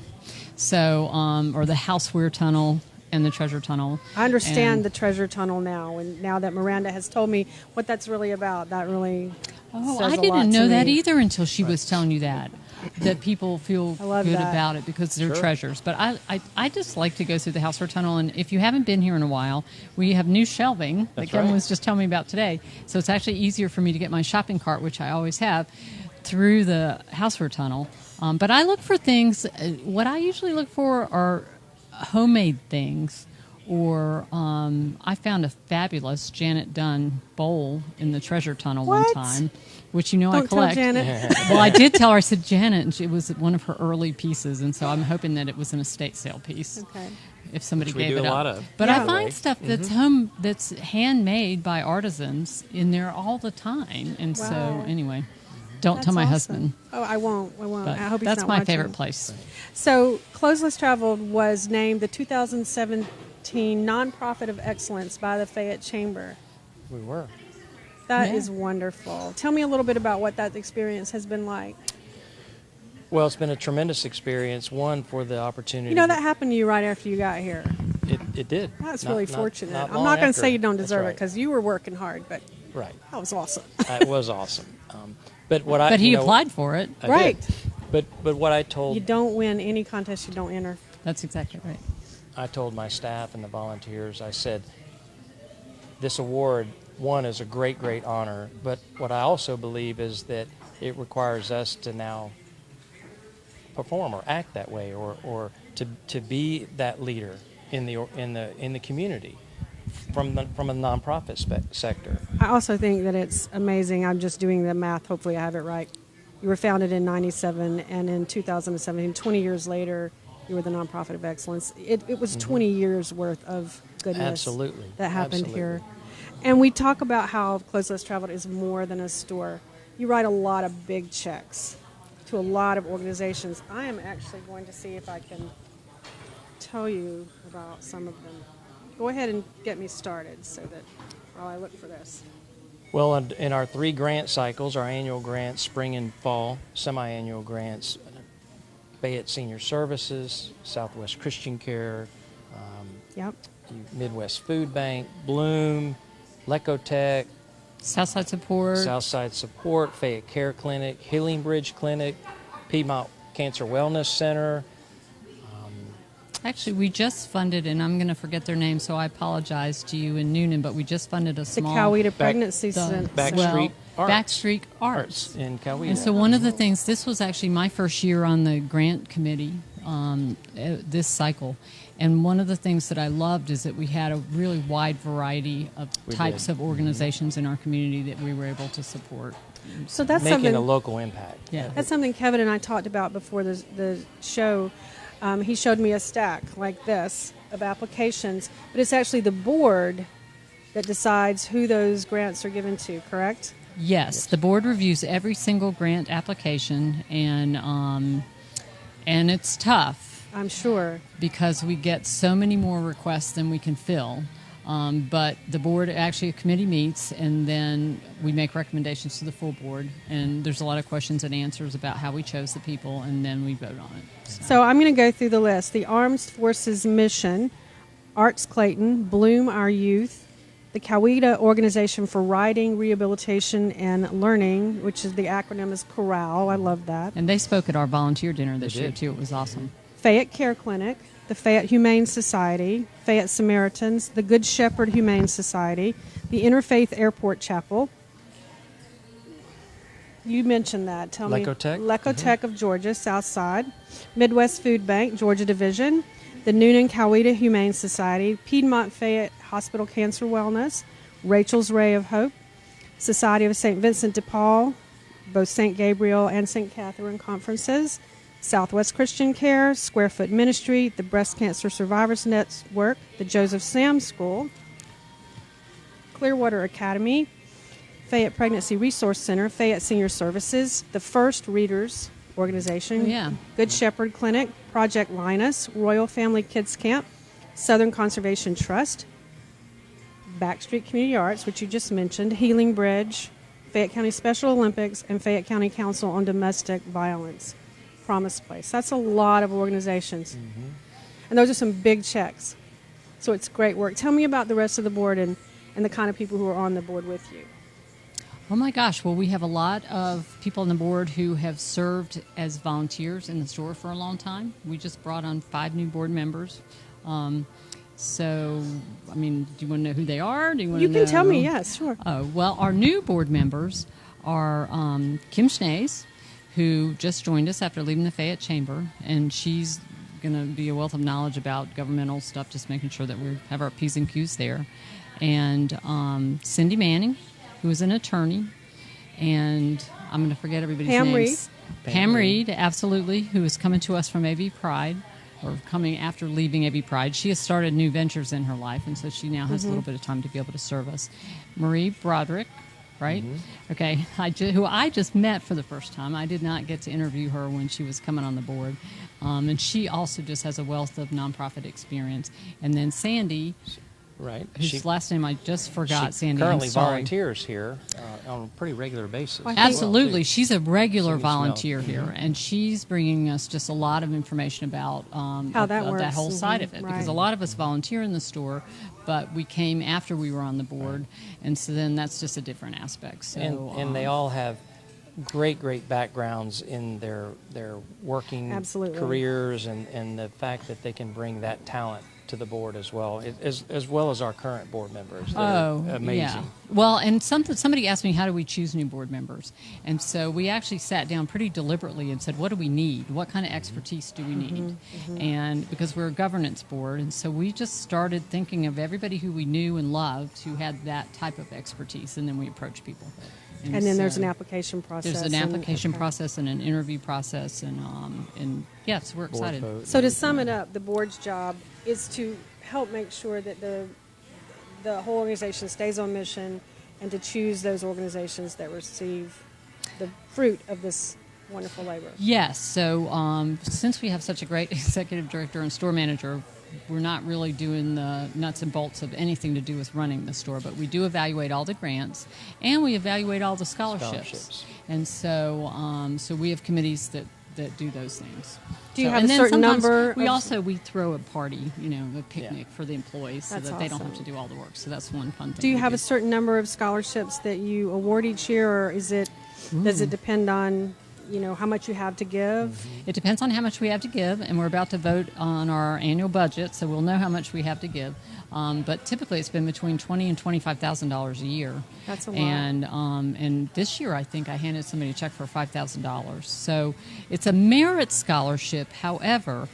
or the houseware tunnel and the treasure tunnel. I understand the treasure tunnel now, and now that Miranda has told me what that's really about, that really says I a lot didn't to know that me. either until she was telling you that people feel love good that. about it because they're Sure. treasures. But I just like to go through the houseware tunnel, and if you haven't been here in a while, we have new shelving that That's Kevin right. was just telling me about today. So it's actually easier for me to get my shopping cart, which I always have, through the houseware tunnel. But I look for things, what I usually look for are homemade things, or I found a fabulous Janet Dunn bowl in the treasure tunnel one What? time, which I Don't tell collect. Janet. Well, I did tell her, I said, Janet, and it was one of her early pieces, and so I'm hoping that it was an estate sale piece. Okay. If somebody Which we gave do it a up. lot of. But Yeah. I find stuff that's that's handmade by artisans in there all the time. And Wow. so anyway, don't That's tell my awesome. husband. Oh, I won't. But I hope he's that's not my watching. favorite place. So, Clothes Less Traveled was named the 2017 Nonprofit of Excellence by the Fayette Chamber. We were. That Yeah. is wonderful. Tell me a little bit about what that experience has been like. Well, it's been a tremendous experience. One, for the opportunity. You know, that happened to you right after you got here. It did. That's Not- really not- fortunate. not I'm long not going to after. say you don't That's deserve it right. because you were working hard, but Right. that was awesome. It was awesome. But what I. But he you know, applied for it. I did. Right. But what I told You don't win any contest you don't enter. That's exactly right. I told my staff and the volunteers, I said, this award, one, is a great, great honor, but what I also believe is that it requires us to now perform or act that way, or to be that leader in the community from a nonprofit sector. I also think that it's amazing. I'm just doing the math. Hopefully, I have it right. You were founded in '97, and in 2017, 20 years later, you were the Nonprofit of Excellence. It was 20 years worth of goodness Absolutely. that happened Absolutely. here. And we talk about how Clothes Less Traveled is more than a store. You write a lot of big checks to a lot of organizations. I am actually going to see if I can tell you about some of them. Go ahead and get me started so that while I look for this. Well, in our 3 grant cycles, our annual grants, spring and fall, semi-annual grants, Fayette Senior Services, Southwest Christian Care, Yep. Midwest Food Bank, Bloom, Lecotech, Southside Support. Southside Support, Fayette Care Clinic, Healing Bridge Clinic, Piedmont Cancer Wellness Center. Actually, we just funded, and I'm going to forget their name, so I apologize to you in Noonan, but we just funded a The small... Coweta Pregnancy the- Center. Backstreet Arts. Backstreet Arts. In Coweta. And so one of the things, this was actually my first year on the grant committee this cycle. And one of the things that I loved is that we had a really wide variety of We types did. of organizations in our community that we were able to support. So that's Making something. a local impact. Yeah. That's something Kevin and I talked about before the show. He showed me a stack like this of applications, but it's actually the board that decides who those grants are given to, correct? Yes, the board reviews every single grant application, and it's tough I'm sure. because we get so many more requests than we can fill. But the board, actually a committee meets, and then we make recommendations to the full board. And there's a lot of questions and answers about how we chose the people, and then we vote on it. So I'm going to go through the list. The Armed Forces Mission, Arts Clayton, Bloom Our Youth, the Coweta Organization for Writing, Rehabilitation, and Learning, which is the acronym is CORRAL. I love that. And they spoke at our volunteer dinner this They year, did. too. It was awesome. Fayette Care Clinic, the Fayette Humane Society, Fayette Samaritans, the Good Shepherd Humane Society, the Interfaith Airport Chapel. You mentioned that. Tell me. Lecotech of Georgia, South Side. Midwest Food Bank, Georgia Division. The Noonan Coweta Humane Society. Piedmont Fayette Hospital Cancer Wellness. Rachel's Ray of Hope. Society of St. Vincent de Paul, both St. Gabriel and St. Catherine conferences. Southwest Christian Care, Square Foot Ministry, the Breast Cancer Survivors Network, the Joseph Sam School, Clearwater Academy, Fayette Pregnancy Resource Center, Fayette Senior Services, the First Readers Organization, Good Shepherd Clinic, Project Linus, Royal Family Kids Camp, Southern Conservation Trust, Backstreet Community Arts, which you just mentioned, Healing Bridge, Fayette County Special Olympics, and Fayette County Council on Domestic Violence. Promise Place. That's a lot of organizations. And those are some big checks. So it's great work. Tell me about the rest of the board and the kind of people who are on the board with you. Oh my gosh, well, we have a lot of people on the board who have served as volunteers in the store for a long time. We just brought on 5 new board members. So, I mean, do you want to know who they are? Do you want to know? You can tell me, yes, sure. Well, our new board members are Kim Schnees, who just joined us after leaving the Fayette Chamber, and she's going to be a wealth of knowledge about governmental stuff, just making sure that we have our P's and Q's there. And Cindy Manning, who is an attorney, and I'm going to forget everybody's names. Pam Reed, absolutely, who is coming to us from AV Pride, or coming after leaving AV Pride. She has started new ventures in her life, and so she now has a little bit of time to be able to serve us. Marie Broderick, right? Okay, who I just met for the first time. I did not get to interview her when she was coming on the board. And she also just has a wealth of nonprofit experience. And then Sandy, right, whose last name I just forgot, Sandy. Currently I'm sorry. volunteers here on a pretty regular basis. Absolutely. She's a regular volunteer here, and she's bringing us just a lot of information about how that works. That whole side of it. Because a lot of us volunteer in the store, but we came after we were on the board, and so then that's just a different aspect. So, and they all have great backgrounds in their working careers, and the fact that they can bring that talent to the board as well as our current board members. They're amazing. Yeah. Well, and somebody asked me, how do we choose new board members? And so we actually sat down pretty deliberately and said, what do we need? What kind of expertise do we need? And because we're a governance board, and so we just started thinking of everybody who we knew and loved who had that type of expertise, and then we approached people. And then there's an application process. There's an application process and an interview process, and yes, we're excited. So to sum it up, the board's job is to help make sure that the whole organization stays on mission, and to choose those organizations that receive the fruit of this wonderful labor. Yes. So since we have such a great executive director and store manager, we're not really doing the nuts and bolts of anything to do with running the store, but we do evaluate all the grants, and we evaluate all the scholarships. And so so we have committees that do those things. Do you have a certain number? We throw a party, a picnic for the employees, so that they don't have to do all the work. So that's one fun thing. Do you have a certain number of scholarships that you award each year, or does it depend on how much you have to give? It depends on how much we have to give, and we're about to vote on our annual budget, so we'll know how much we have to give. But typically, it's been between $20,000 and $25,000 a year. That's a lot. And this year, I think I handed somebody a check for $5,000. So it's a merit scholarship. However,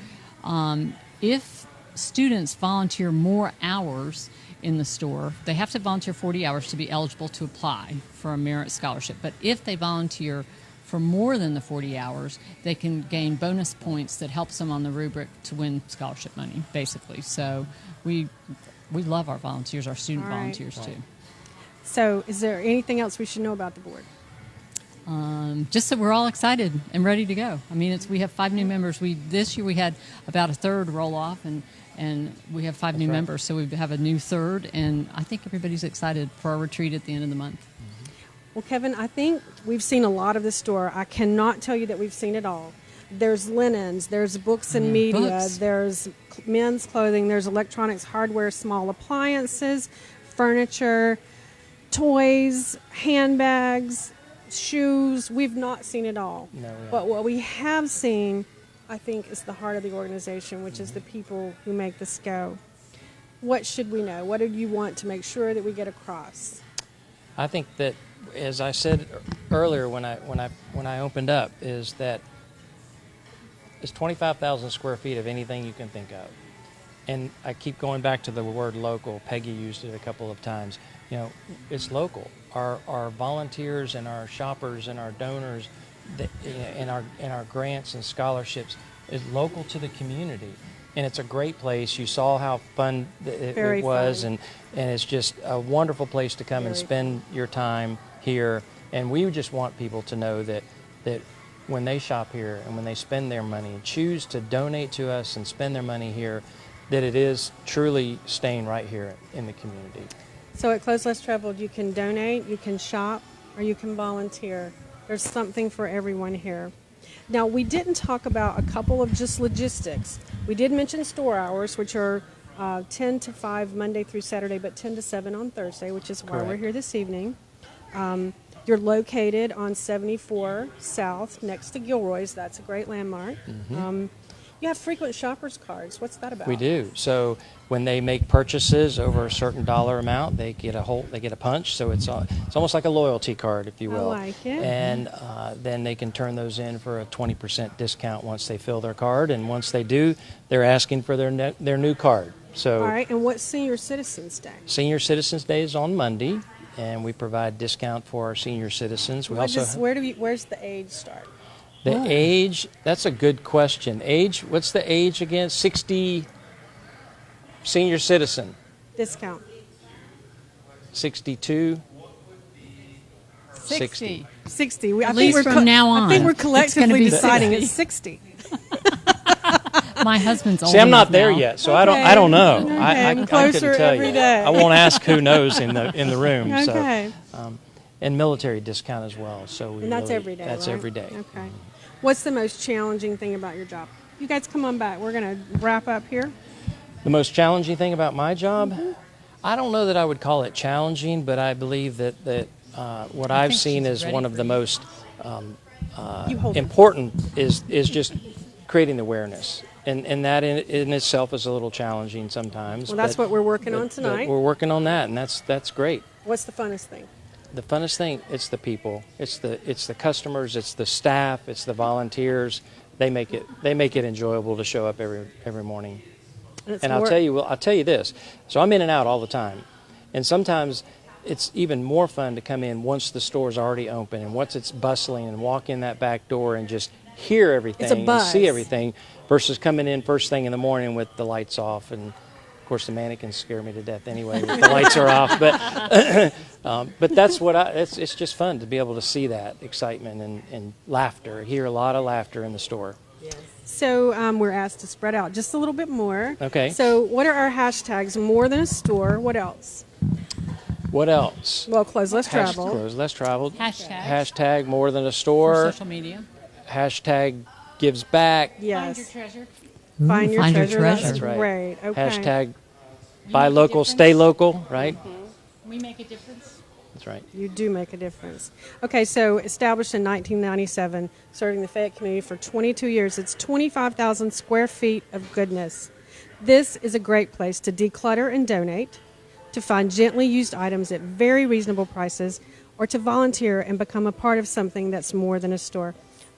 if students volunteer more hours in the store, they have to volunteer 40 hours to be eligible to apply for a merit scholarship. But if they volunteer for more than the 40 hours, they can gain bonus points that helps them on the rubric to win scholarship money, basically. So we love our volunteers, our student volunteers, too. So is there anything else we should know about the board? Just that we're all excited and ready to go. I mean, we have 5 new members. This year we had about a third roll off, and we have 5 new members, so we have a new third, and I think everybody's excited for our retreat at the end of the month. Well, Kevin, I think we've seen a lot of the store. I cannot tell you that we've seen it all. There's linens, there's books and media, there's men's clothing, there's electronics, hardware, small appliances, furniture, toys, handbags, shoes. We've not seen it all. No, but what we have seen I think, is the heart of the organization, which is the people who make this go. What should we know? What do you want to make sure that we get across? I think that, as I said earlier when I opened up, is that it's 25,000 square feet of anything you can think of. And I keep going back to the word local. Peggy used it a couple of times. You know, it's local. Our volunteers and our shoppers and our donors, and our grants and scholarships is local to the community. And it's a great place. You saw how fun it was, and it's just a wonderful place to come and spend your time here. And we just want people to know that when they shop here and when they spend their money and choose to donate to us and spend their money here, that it is truly staying right here in the community. So at Clothes Less Traveled, you can donate, you can shop, or you can volunteer. There's something for everyone here. Now, we didn't talk about a couple of just logistics. We did mention store hours, which are 10 to 5 Monday through Saturday, but 10 to 7 on Thursday, which is why we're here this evening. You're located on 74 South next to Gilroy's. That's a great landmark. Mm-hmm. You have frequent shoppers cards. What's that about? We do. So when they make purchases over a certain dollar amount, they get a punch. So it's almost like a loyalty card, if you will. I like it. And then they can turn those in for a 20% discount once they fill their card. And once they do, they're asking for their new card. So all right. And what's Senior Citizens Day? Senior Citizens Day is on Monday, and we provide discount for our senior citizens. Where's the age start? The age, that's a good question. Age, what's the age again? 60 senior citizen. Discount. 62. 60. 60. At least from now on. I think we're collectively deciding it's 60. My husband's old. See, I'm not there now. yet, so I don't know. Okay, I I'm couldn't closer tell every you. day. I won't ask who knows in the room. Okay. So, and military discount as well. So and that's every day. That's right? every day. Okay. What's the most challenging thing about your job? You guys come on back. We're going to wrap up here. The most challenging thing about my job, I don't know that I would call it challenging, but I believe that what I've seen as one of the most important is just creating awareness. And that in itself is a little challenging sometimes. Well, that's what we're working on tonight. We're working on that, and that's great. What's the funnest thing? The funnest thing, it's the people. It's the customers, it's the staff, it's the volunteers. They make it enjoyable to show up every morning. And I'll tell you this. So I'm in and out all the time. And sometimes it's even more fun to come in once the store's already open and once it's bustling and walk in that back door and just hear everything and see everything versus coming in first thing in the morning with the lights off. And of course the mannequins scare me to death anyway if the lights are off. But that's it's just fun to be able to see that excitement and laughter, hear a lot of laughter in the store. Yes. So we're asked to spread out just a little bit more. Okay. So what are our hashtags? More than a store. What else? What else? Well, Clothes Less Traveled. Clothes Less Traveled. Hashtag more than a store. For social media. Hashtag gives back. Yes. Find your treasure. Find your treasure. That's right. Great. Okay. Hashtag buy local, stay local, right? Mm-hmm. We make a difference. That's right. You do make a difference. Okay, so established in 1997, serving the Fayette community for 22 years. It's 25,000 square feet of goodness. This is a great place to declutter and donate, to find gently used items at very reasonable prices, or to volunteer and become a part of something that's more than a store.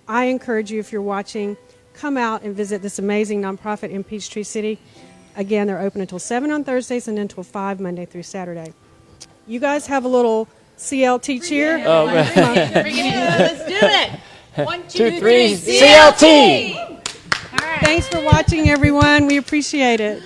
I encourage you, if you're watching, come out and visit this amazing nonprofit in Peachtree City. Again, they're open until 7 on Thursdays and until 5 Monday through Saturday. You guys have a little CLT cheer? Oh, Bring it in. Let's do it. 1, 2, 3. CLT! All right. Thanks for watching, everyone. We appreciate it.